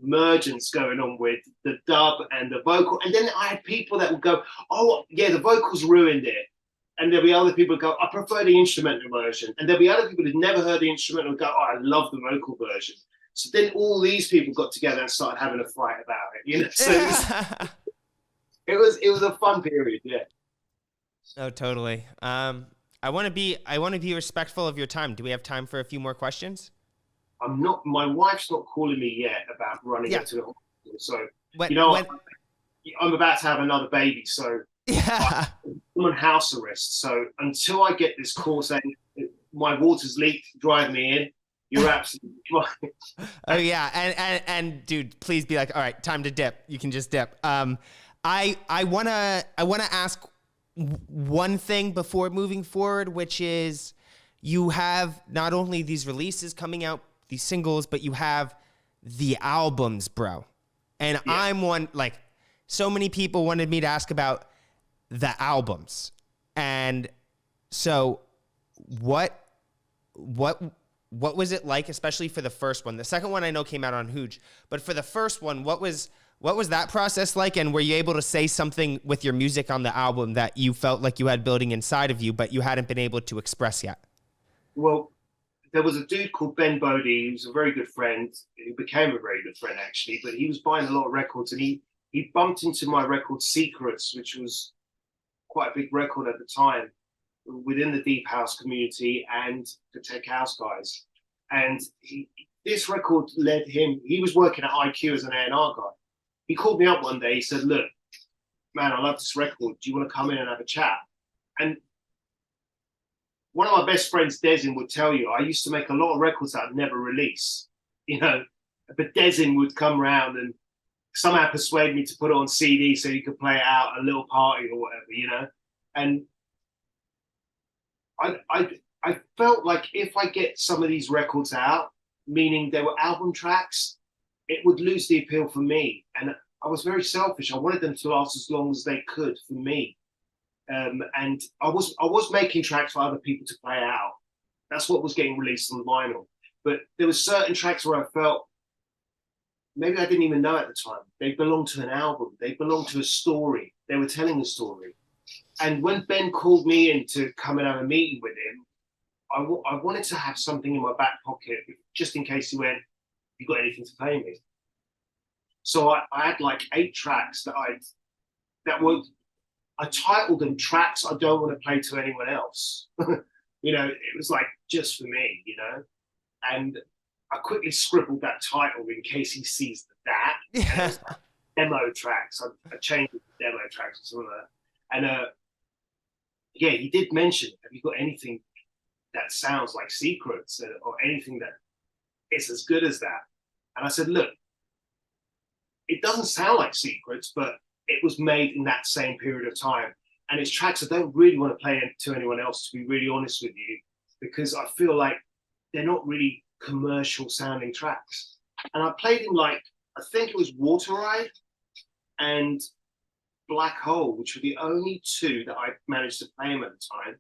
mergence going on with the dub and the vocal. And then I had people that would go, oh, yeah, the vocals ruined it. And there'll be other people who go, I prefer the instrumental version. And there'll be other people who've never heard the instrumental go, oh, I love the vocal version. So then all these people got together and started having a fight about it, you know? So it was a fun period, yeah. Oh, totally. I want to be respectful of your time. Do we have time for a few more questions? My wife's not calling me yet about running into the hospital. So, I'm about to have another baby. So yeah, I'm on house arrest. So until I get this call saying my water's leaked, drive me in, you're absolutely fine. Oh yeah. And dude, please be like, all right, time to dip. You can just dip. I wanna ask one thing before moving forward, which is you have not only these releases coming out, these singles, but you have the albums, bro. And yeah. I'm one, like, so many people wanted me to ask about the albums. And so what was it like, especially for the first one? The second one I know came out on Hooch, but for the first one, what was that process like? And were you able to say something with your music on the album that you felt like you had building inside of you, but you hadn't been able to express yet? Well, there was a dude called Ben Bodie, who was a very good friend, who became a very good friend actually, but he was buying a lot of records, and he bumped into my record Secrets, which was quite a big record at the time within the deep house community and the tech house guys. And this record led him, he was working at IQ as an A&R guy. He called me up one day, he said, look, man, I love this record. Do you want to come in and have a chat? And one of my best friends, Desin, would tell you, I used to make a lot of records that I'd never release, you know, but Desin would come around and somehow persuade me to put it on CD so you could play it out at a little party or whatever, you know? And I felt like if I get some of these records out, meaning they were album tracks, it would lose the appeal for me. And I was very selfish. I wanted them to last as long as they could for me. And I was making tracks for other people to play out. That's what was getting released on vinyl. But there were certain tracks where I felt, maybe I didn't even know at the time, they belonged to an album. They belonged to a story. They were telling a story. And when Ben called me in to come and have a meeting with him, I wanted to have something in my back pocket, just in case he went, you got anything to pay me? So I had like 8 tracks I titled them Tracks I Don't Want to Play to Anyone Else. You know, it was like just for me, you know? And I quickly scribbled that title in case he sees that. Yeah. Like demo tracks. I changed it to demo tracks or something like that. And yeah, he did mention, have you got anything that sounds like Secrets or anything that is as good as that? And I said, look, it doesn't sound like Secrets, but it was made in that same period of time. And it's tracks I don't really want to play to anyone else, to be really honest with you, because I feel like they're not really commercial sounding tracks. And I played him like, I think it was Water Ride and Black Hole, which were the only 2 that I managed to play him at the time.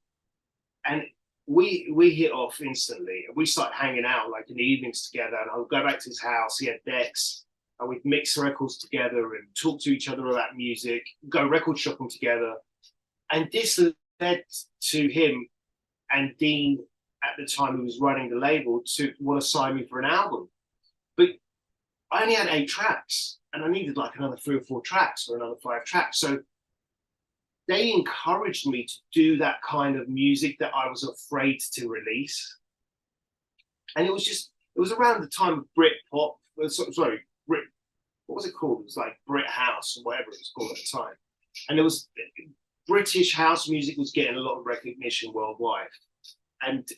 And we hit off instantly. We started hanging out like in the evenings together, and I would go back to his house. He had decks, and we'd mix records together and talk to each other about music, go record shopping together. And this led to him and Dean at the time, who was running the label, to want to sign me for an album. But I only had 8 tracks, and I needed like another 3 or 4 tracks or another 5 tracks. So they encouraged me to do that kind of music that I was afraid to release. And it was around the time of Britpop, what was it called? It was like Brit House or whatever it was called at the time. And it was British house music was getting a lot of recognition worldwide. And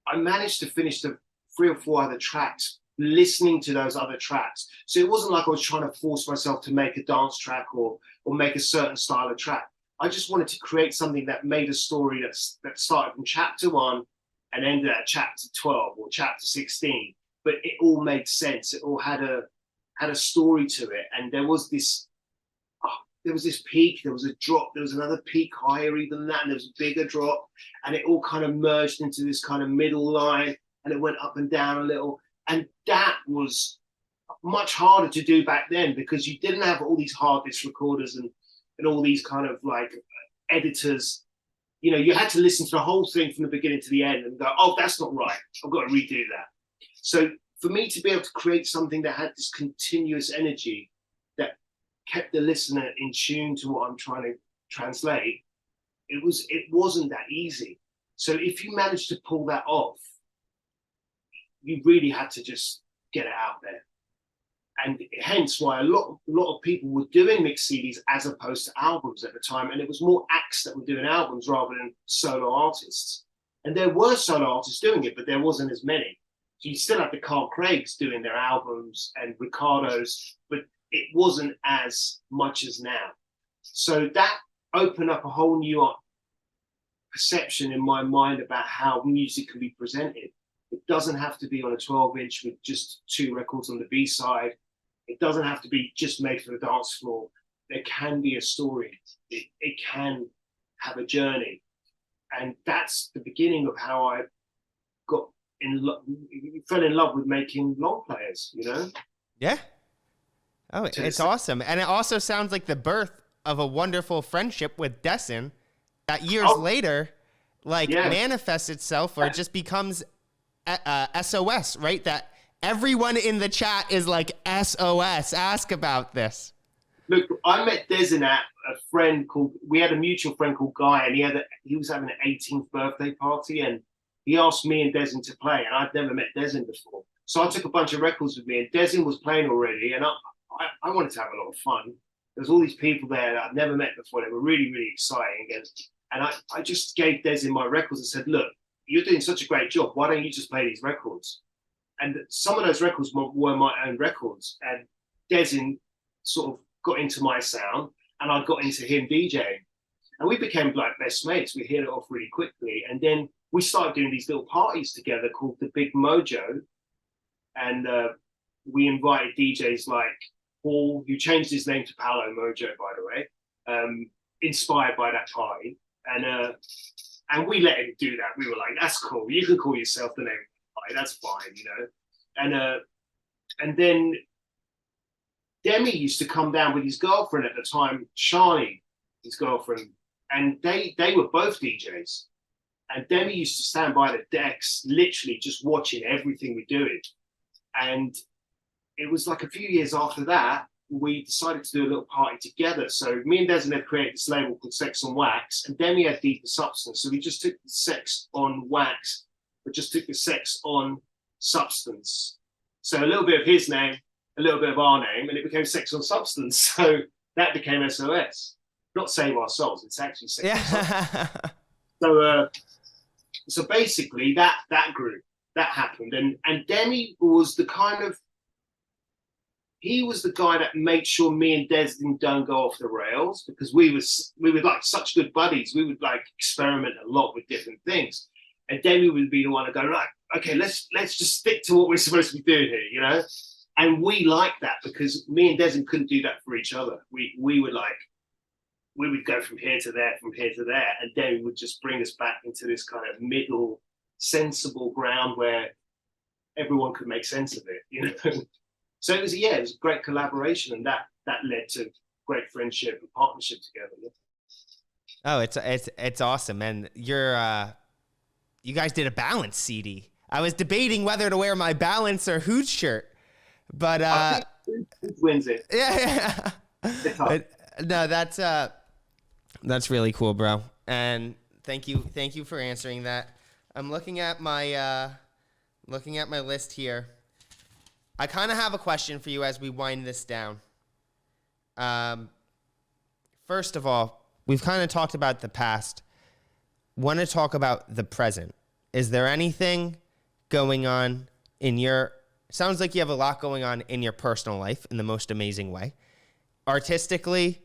I managed to finish the 3 or 4 other tracks listening to those other tracks. So it wasn't like I was trying to force myself to make a dance track or make a certain style of track. I just wanted to create something that made a story that started from chapter 1 and ended at chapter 12 or chapter 16. But it all made sense. It all had a story to it. And there was this peak, there was a drop, there was another peak higher even that, and there was a bigger drop, and it all kind of merged into this kind of middle line, and it went up and down a little. And that was much harder to do back then because you didn't have all these hard disk recorders and all these kind of like editors. You know, you had to listen to the whole thing from the beginning to the end and go, oh, that's not right. I've got to redo that. So for me to be able to create something that had this continuous energy that kept the listener in tune to what I'm trying to translate, it wasn't that easy. So if you managed to pull that off, you really had to just get it out there. And hence why a lot of people were doing mixed CDs as opposed to albums at the time. And it was more acts that were doing albums rather than solo artists. And there were solo artists doing it, but there wasn't as many. So you still had the Carl Craigs doing their albums and Ricardo's, but it wasn't as much as now. So that opened up a whole new perception in my mind about how music can be presented. It doesn't have to be on a 12-inch with just 2 records on the B-side. It doesn't have to be just made for the dance floor. There can be a story. It can have a journey. And that's the beginning of how I fell in love with making long players, you know? Yeah. Oh, it's awesome. And it also sounds like the birth of a wonderful friendship with Dessen that years later, manifests itself or it just becomes SOS, right? That everyone in the chat is like, SOS, ask about this. Look, I met Dessen at we had a mutual friend called Guy, and he was having an 18th birthday party, and he asked me and Dessen to play, and I'd never met Dessen before. So I took a bunch of records with me, and Dessen was playing already, and I wanted to have a lot of fun. There was all these people there that I'd never met before. They were really, really exciting. And I just gave Dessen my records and said, look, you're doing such a great job. Why don't you just play these records? And some of those records were my own records. And Dessen sort of got into my sound, and I got into him DJing. And we became like best mates. We hit it off really quickly. And then we started doing these little parties together called the Big Mojo. And we invited DJs like Paul, who changed his name to Paolo Mojo, by the way, inspired by that party. And we let him do that. We were like, that's cool. You can call yourself the name of the party. That's fine, you know? And then Demi used to come down with his girlfriend at the time, Shani, his girlfriend, and they were both DJs. And Demi used to stand by the decks, literally just watching everything we doing. And it was like a few years after that, we decided to do a little party together. So me and Dessen had created this label called Sex on Wax, and Demi had Deeper Substance. So we just took the Sex on Wax, but just took the Sex on Substance. So a little bit of his name, a little bit of our name, and it became Sex on Substance. So that became SOS. Not Save Our Souls, it's actually Sex on Substance. So basically that grew, that happened. And Demi was the kind of, he was the guy that made sure me and Dessen don't go off the rails, because we were like such good buddies. We would like experiment a lot with different things. And Demi would be the one to go, right, okay, let's just stick to what we're supposed to be doing here, you know? And we liked that because me and Dessen couldn't do that for each other. We would go from here to there, and Demi would just bring us back into this kind of middle, sensible ground where everyone could make sense of it, you know? So it was a great collaboration, and that led to great friendship and partnership together. Yeah. Oh, it's awesome, and you guys did a Balance CD. I was debating whether to wear my Balance or Hoods shirt, but I think Hoods wins it. Yeah. No, that's really cool, bro. And thank you for answering that. I'm looking at my list here. I kind of have a question for you as we wind this down. First of all, we've kind of talked about the past. Want to talk about the present. Is there anything going on in sounds like you have a lot going on in your personal life in the most amazing way. Artistically,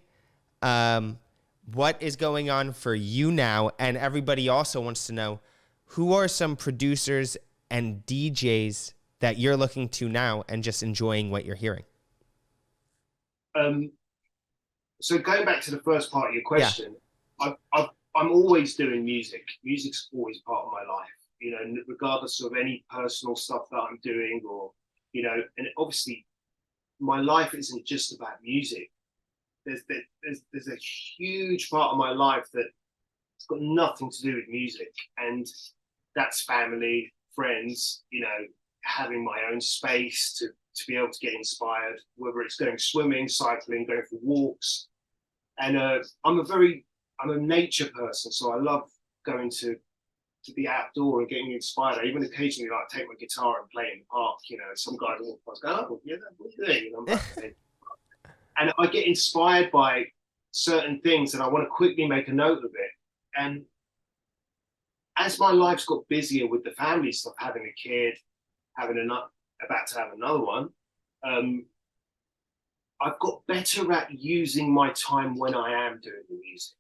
what is going on for you now? And everybody also wants to know, who are some producers and DJs that you're looking to now and just enjoying what you're hearing? So going back to the first part of your question, I'm always doing music. Music's always part of my life, you know, regardless of any personal stuff that I'm doing, or, you know, and obviously my life isn't just about music. There's a huge part of my life that it's got nothing to do with music, and that's family, friends, you know, having my own space to be able to get inspired, whether it's going swimming, cycling, going for walks. And I'm a nature person, so I love going to the outdoor and getting inspired. I even occasionally like take my guitar and play in the park. You know, some guy walks past, go, "Oh, yeah, what are you doing?" And I'm like, "Okay." And I get inspired by certain things, and I want to quickly make a note of it. And as my life's got busier with the family stuff, having a kid, about to have another one, I've got better at using my time when I am doing the music.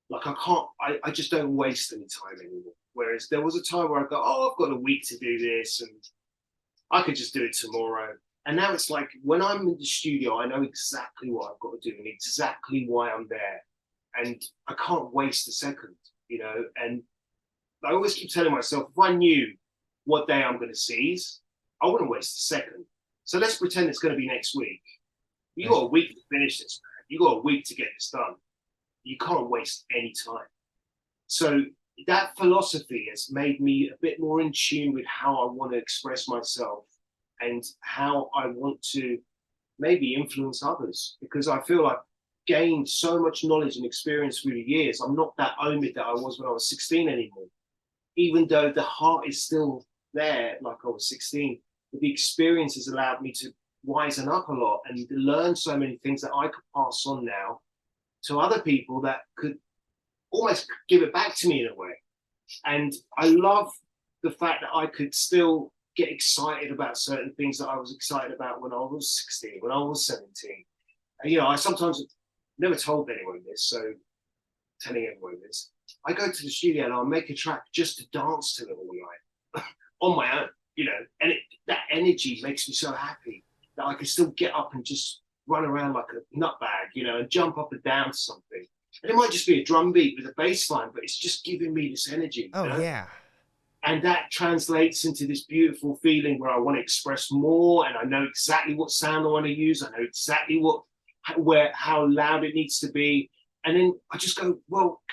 Like I just don't waste any time anymore. Whereas there was a time where I go, oh, I've got a week to do this and I could just do it tomorrow. And now it's like when I'm in the studio, I know exactly what I've got to do and exactly why I'm there. And I can't waste a second, you know. And I always keep telling myself, if I knew what day I'm going to seize, I wouldn't waste a second. So let's pretend it's going to be next week. You got a week to finish this, man. You got a week to get this done. You can't waste any time. So that philosophy has made me a bit more in tune with how I want to express myself and how I want to maybe influence others, because I feel I've gained so much knowledge and experience through the years. I'm not that Omid that I was when I was 16 anymore, even though the heart is still there like I was 16. But the experience has allowed me to wisen up a lot and learn so many things that I could pass on now to other people that could almost give it back to me in a way. And I love the fact that I could still get excited about certain things that I was excited about when I was 16, when I was 17. And, you know, I sometimes never told anyone this, so telling everyone this. I go to the studio and I'll make a track just to dance to it all night on my own, you know, and that energy makes me so happy that I can still get up and just run around like a nutbag, you know, and jump up and down to something. And it might just be a drum beat with a bass line, but it's just giving me this energy. Oh, you know? yeah. And that translates into this beautiful feeling where I want to express more, and I know exactly what sound I want to use. I know exactly how loud it needs to be. And then I just go, well,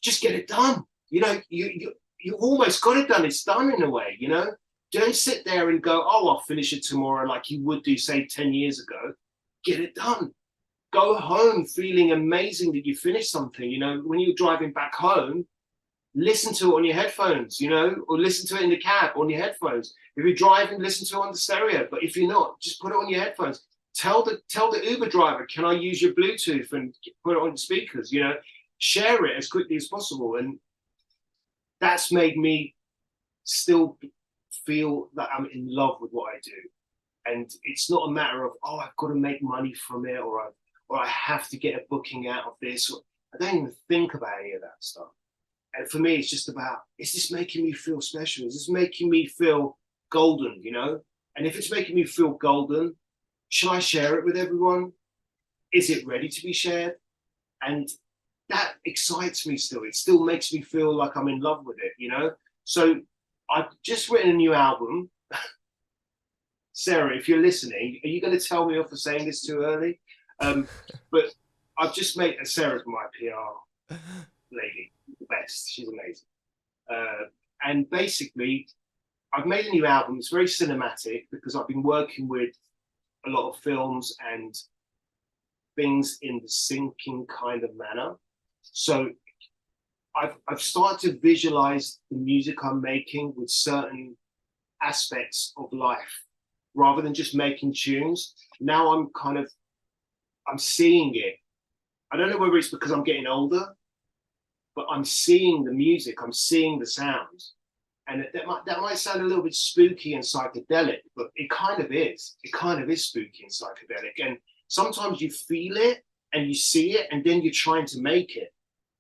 just get it done. You know, you've almost got it done. It's done in a way, you know. Don't sit there and go, oh, I'll finish it tomorrow like you would do, say, 10 years ago. Get it done. Go home feeling amazing that you finished something. You know, when you're driving back home, listen to it on your headphones, you know, or listen to it in the cab on your headphones. If you're driving, listen to it on the stereo. But if you're not, just put it on your headphones. Tell the Uber driver, can I use your Bluetooth and put it on the speakers? You know, share it as quickly as possible. And that's made me still feel that I'm in love with what I do. And it's not a matter of, oh, I've got to make money from it, or I have to get a booking out of this. I don't even think about any of that stuff. And for me, it's just about, is this making me feel special? Is this making me feel golden, you know? And if it's making me feel golden, shall I share it with everyone? Is it ready to be shared? And that excites me still. It still makes me feel like I'm in love with it, you know? So I've just written a new album. Sarah, if you're listening, are you going to tell me off for saying this too early? But I've just made, Sarah's my PR lady, the best. She's amazing. And basically, I've made a new album. It's very cinematic because I've been working with a lot of films and things in the syncing kind of manner. So I've started to visualize the music I'm making with certain aspects of life rather than just making tunes. Now I'm seeing it. I don't know whether it's because I'm getting older, but I'm seeing the music, I'm seeing the sounds. And that might sound a little bit spooky and psychedelic, but it kind of is. It kind of is spooky and psychedelic. And sometimes you feel it and you see it, and then you're trying to make it.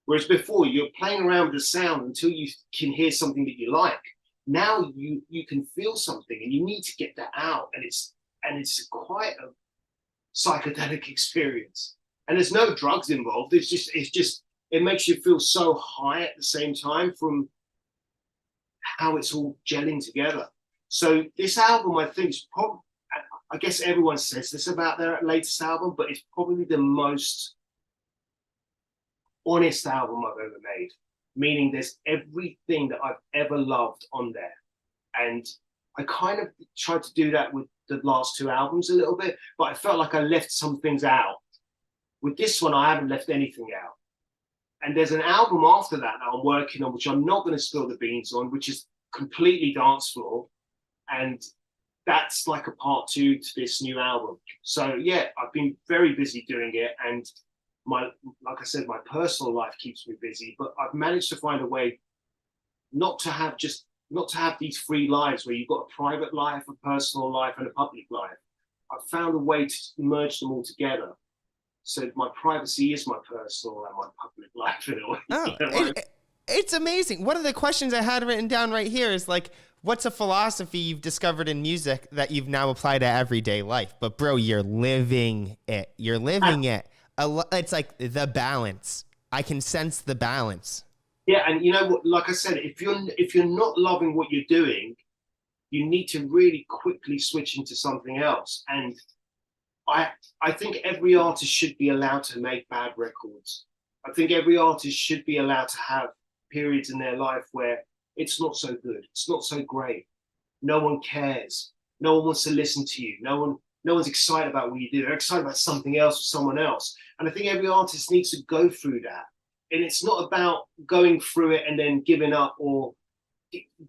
Whereas before, you're playing around with the sound until you can hear something that you like. Now you can feel something and you need to get that out. And it's quite a psychedelic experience. And there's no drugs involved. It's just it makes you feel so high at the same time from how it's all gelling together. So this album, I think, I guess everyone says this about their latest album, but it's probably the most honest album I've ever made. Meaning there's everything that I've ever loved on there. And I kind of tried to do that with the last two albums a little bit, but I felt like I left some things out. With this one, I haven't left anything out. And there's an album after that I'm working on, which I'm not going to spill the beans on, which is completely dance floor. And that's like a part two to this new album. So yeah, I've been very busy doing it. And like I said, my personal life keeps me busy, but I've managed to find a way not to have these three lives where you've got a private life, a personal life, and a public life. I've found a way to merge them all together. So my privacy is my personal and my public life in a way. Oh, it's amazing. One of the questions I had written down right here is like, what's a philosophy you've discovered in music that you've now applied to everyday life? But bro, you're living it. You're living it. It's like the balance. I can sense the balance. Yeah, and you know what? Like I said, if you're not loving what you're doing, you need to really quickly switch into something else. And I think every artist should be allowed to make bad records. I think every artist should be allowed to have periods in their life where it's not so good, it's not so great. No one cares. No one wants to listen to you. No one's excited about what you do. They're excited about something else or someone else. And I think every artist needs to go through that. And it's not about going through it and then giving up or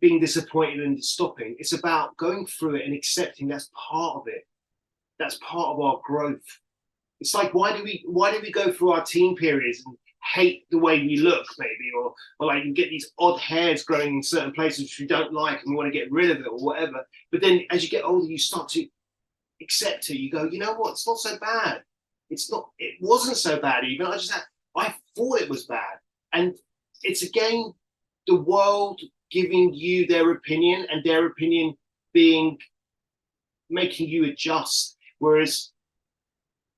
being disappointed and stopping. It's about going through it and accepting that's part of it. That's part of our growth. It's like, why do we go through our teen periods and hate the way we look, maybe, or like you get these odd hairs growing in certain places which we don't like and we want to get rid of it or whatever. But then as you get older, you start to accept it. You go, you know what? It's not so bad. It wasn't so bad even. I thought it was bad. And it's again, the world giving you their opinion and their opinion making you adjust. Whereas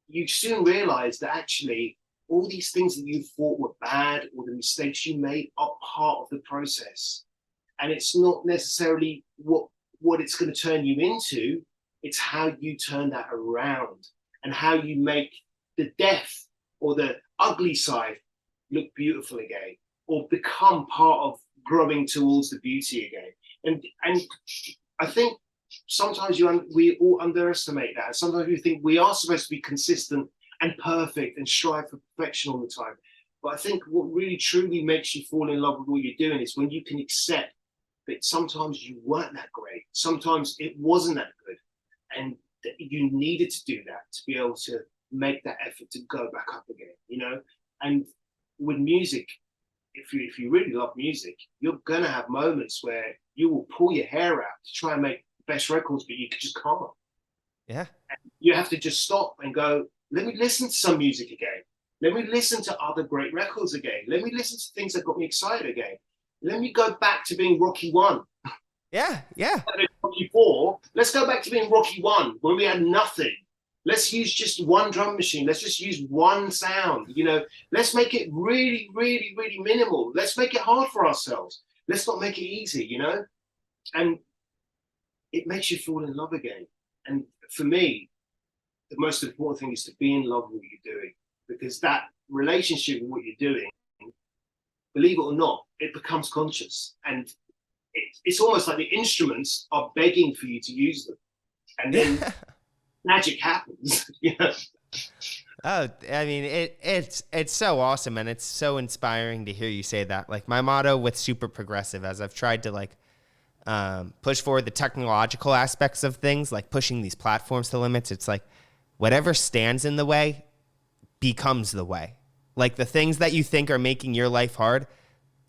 you soon realize that actually all these things that you thought were bad or the mistakes you made are part of the process. And it's not necessarily what it's going to turn you into. It's how you turn that around and how you make the death or the ugly side look beautiful again or become part of growing towards the beauty again. And I think sometimes we all underestimate that. Sometimes we think we are supposed to be consistent and perfect and strive for perfection all the time. But I think what really truly makes you fall in love with what you're doing is when you can accept that sometimes you weren't that great. Sometimes it wasn't that good. And that you needed to do that to be able to make that effort to go back up again, you know? And with music, if you really love music, you're gonna have moments where you will pull your hair out to try and make best records, but you just can't. Yeah. And you have to just stop and go, let me listen to some music again. Let me listen to other great records again. Let me listen to things that got me excited again. Let me go back to being Rocky 1. Yeah. Rocky 4. Let's go back to being Rocky 1 when we had nothing. Let's use just one drum machine. Let's just use one sound. You know, let's make it really, really, really minimal. Let's make it hard for ourselves. Let's not make it easy, you know? And it makes you fall in love again. And for me, the most important thing is to be in love with what you're doing, because that relationship with what you're doing, believe it or not, it becomes conscious. And it's almost like the instruments are begging for you to use them. And then magic happens, you know? Oh, I mean, it's so awesome, and it's so inspiring to hear you say that. Like, my motto with Super Progressive, as I've tried to like push forward the technological aspects of things, like pushing these platforms to limits, it's like whatever stands in the way becomes the way. Like, the things that you think are making your life hard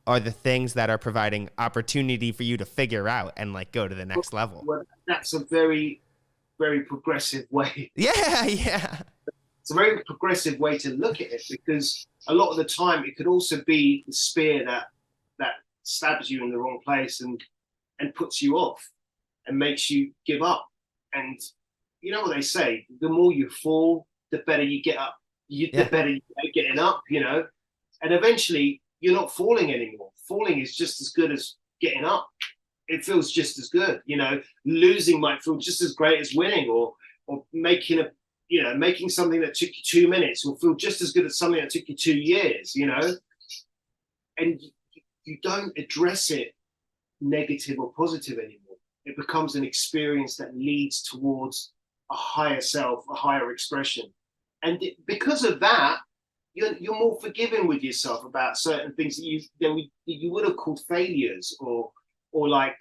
are the things that are providing opportunity for you to figure out and like go to the next level. Well, that's a very, very progressive way. Yeah. It's a very progressive way to look at it, because a lot of the time it could also be the spear that stabs you in the wrong place and puts you off and makes you give up. And you know what they say, the more you fall, the better you get up. The better you get getting up, you know. And eventually you're not falling anymore. Falling is just as good as getting up. It feels just as good, you know. Losing might feel just as great as winning, or or making a, you know, making something that took you 2 minutes will feel just as good as something that took you 2 years, you know, and you don't address it negative or positive anymore. It becomes an experience that leads towards a higher self, a higher expression. And because of that, you're more forgiving with yourself about certain things that you would have called failures or like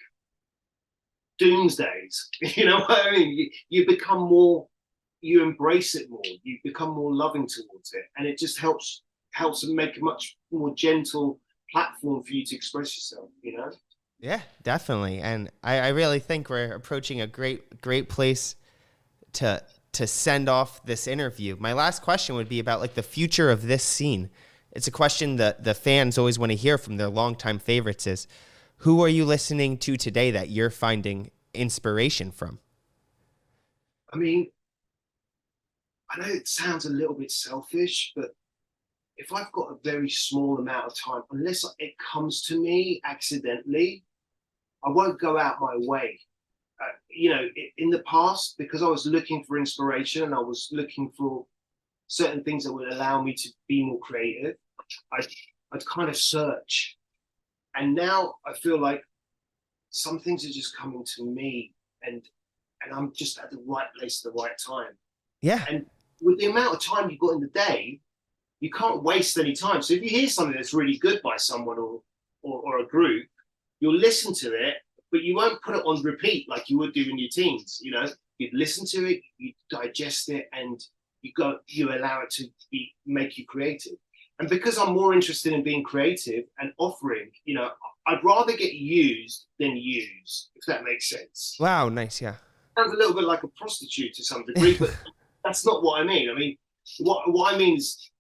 doomsdays. You know what I mean? You become more, you embrace it more, you become more loving towards it, and it just helps make a much more gentle platform for you to express yourself, you know? Yeah, definitely. And I really think we're approaching a great place to send off this interview. My last question would be about like the future of this scene. It's a question that the fans always want to hear from their longtime favorites is, who are you listening to today that you're finding inspiration from? I mean, I know it sounds a little bit selfish, but if I've got a very small amount of time, unless it comes to me accidentally, I won't go out my way. You know, in the past, because I was looking for inspiration and I was looking for certain things that would allow me to be more creative, I'd kind of search. And now I feel like some things are just coming to me, and I'm just at the right place at the right time. Yeah. And with the amount of time you've got in the day, you can't waste any time. So if you hear something that's really good by someone or a group, you'll listen to it, but you won't put it on repeat like you would do in your teens. You know, you'd listen to it, you digest it, and you allow it to make you creative. And because I'm more interested in being creative and offering, you know, I'd rather get used than use, if that makes sense. Wow, nice, yeah. Sounds a little bit like a prostitute to some degree, but that's not what I mean. I mean, what I mean is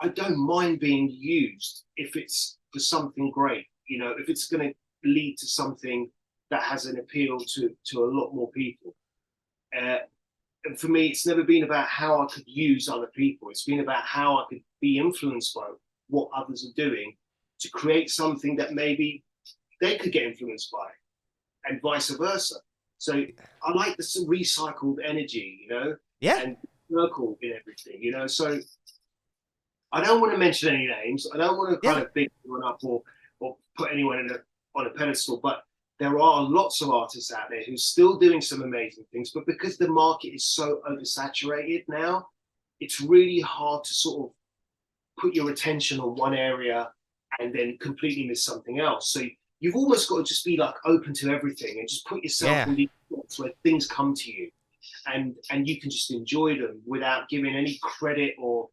I don't mind being used if it's for something great, you know, if it's going to lead to something that has an appeal to a lot more people. And for me, it's never been about how I could use other people. It's been about how I could be influenced by what others are doing to create something that maybe they could get influenced by, and vice versa. So I like the recycled energy, you know, Yeah. and circle in everything, you know. So I don't want to mention any names. I don't want to kind of big anyone up or put anyone on a pedestal, but there are lots of artists out there who's still doing some amazing things, but because the market is so oversaturated now, it's really hard to sort of put your attention on one area and then completely miss something else. So you've almost got to just be like open to everything and just put yourself in these spots where things come to you, and you can just enjoy them without giving any credit or,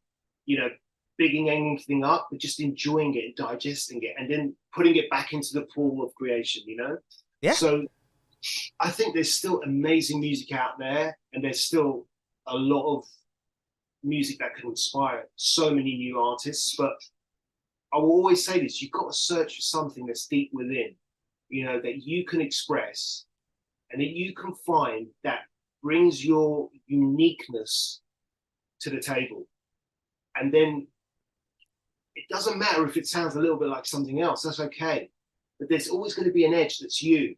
you know, bigging anything up, but just enjoying it and digesting it and then putting it back into the pool of creation, you know? Yeah. So I think there's still amazing music out there, and there's still a lot of music that can inspire so many new artists. But I will always say this, you've got to search for something that's deep within, you know, that you can express and that you can find that brings your uniqueness to the table. And then it doesn't matter if it sounds a little bit like something else, that's okay. But there's always going to be an edge that's you.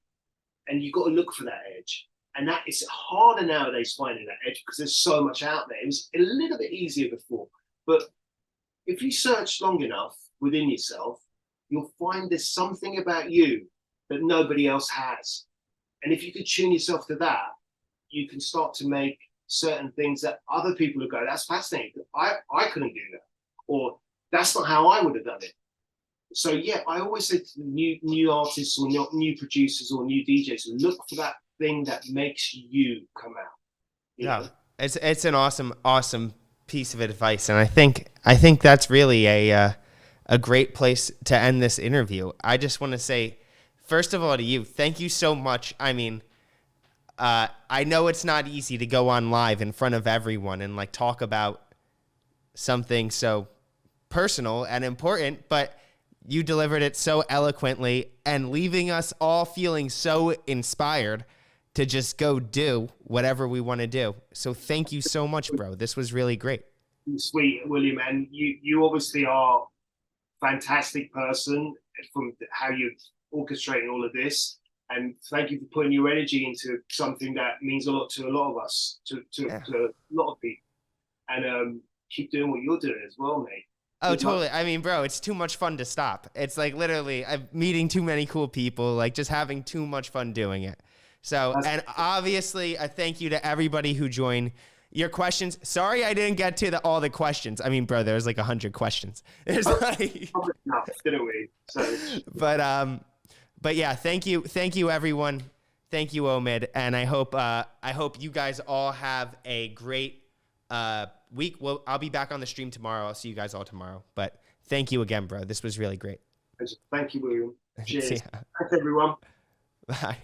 And you've got to look for that edge. And that is harder nowadays, finding that edge, because there's so much out there. It was a little bit easier before. But if you search long enough within yourself, you'll find there's something about you that nobody else has. And if you could tune yourself to that, you can start to make certain things that other people would go, that's fascinating. I couldn't do that. Or that's not how I would have done it. So yeah, I always say to new artists or new producers or new DJs, look for that thing that makes you come out. Yeah, it's an awesome piece of advice, and I think that's really a great place to end this interview. I just want to say, first of all, to you, thank you so much. I mean, I know it's not easy to go on live in front of everyone and like talk about something so personal and important, but you delivered it so eloquently and leaving us all feeling so inspired to just go do whatever we want to do. So thank you so much, bro. This was really great. Sweet, William, and you obviously are a fantastic person from how you're orchestrating all of this. And thank you for putting your energy into something that means a lot to a lot of us, to a lot of people. And keep doing what you're doing as well, mate. Oh, totally. I mean, bro, it's too much fun to stop. It's like literally I'm meeting too many cool people, like just having too much fun doing it. So, and obviously a thank you to everybody who joined. Your questions. Sorry, I didn't get to all the questions. I mean, bro, there's like 100 questions. There's like, enough, didn't we? So, but yeah, thank you, everyone. Thank you, Omid, and I hope you guys all have a great week. Well, I'll be back on the stream tomorrow. I'll see you guys all tomorrow. But thank you again, bro. This was really great. Thank you, William. Cheers. Yeah. Thanks, everyone. Bye.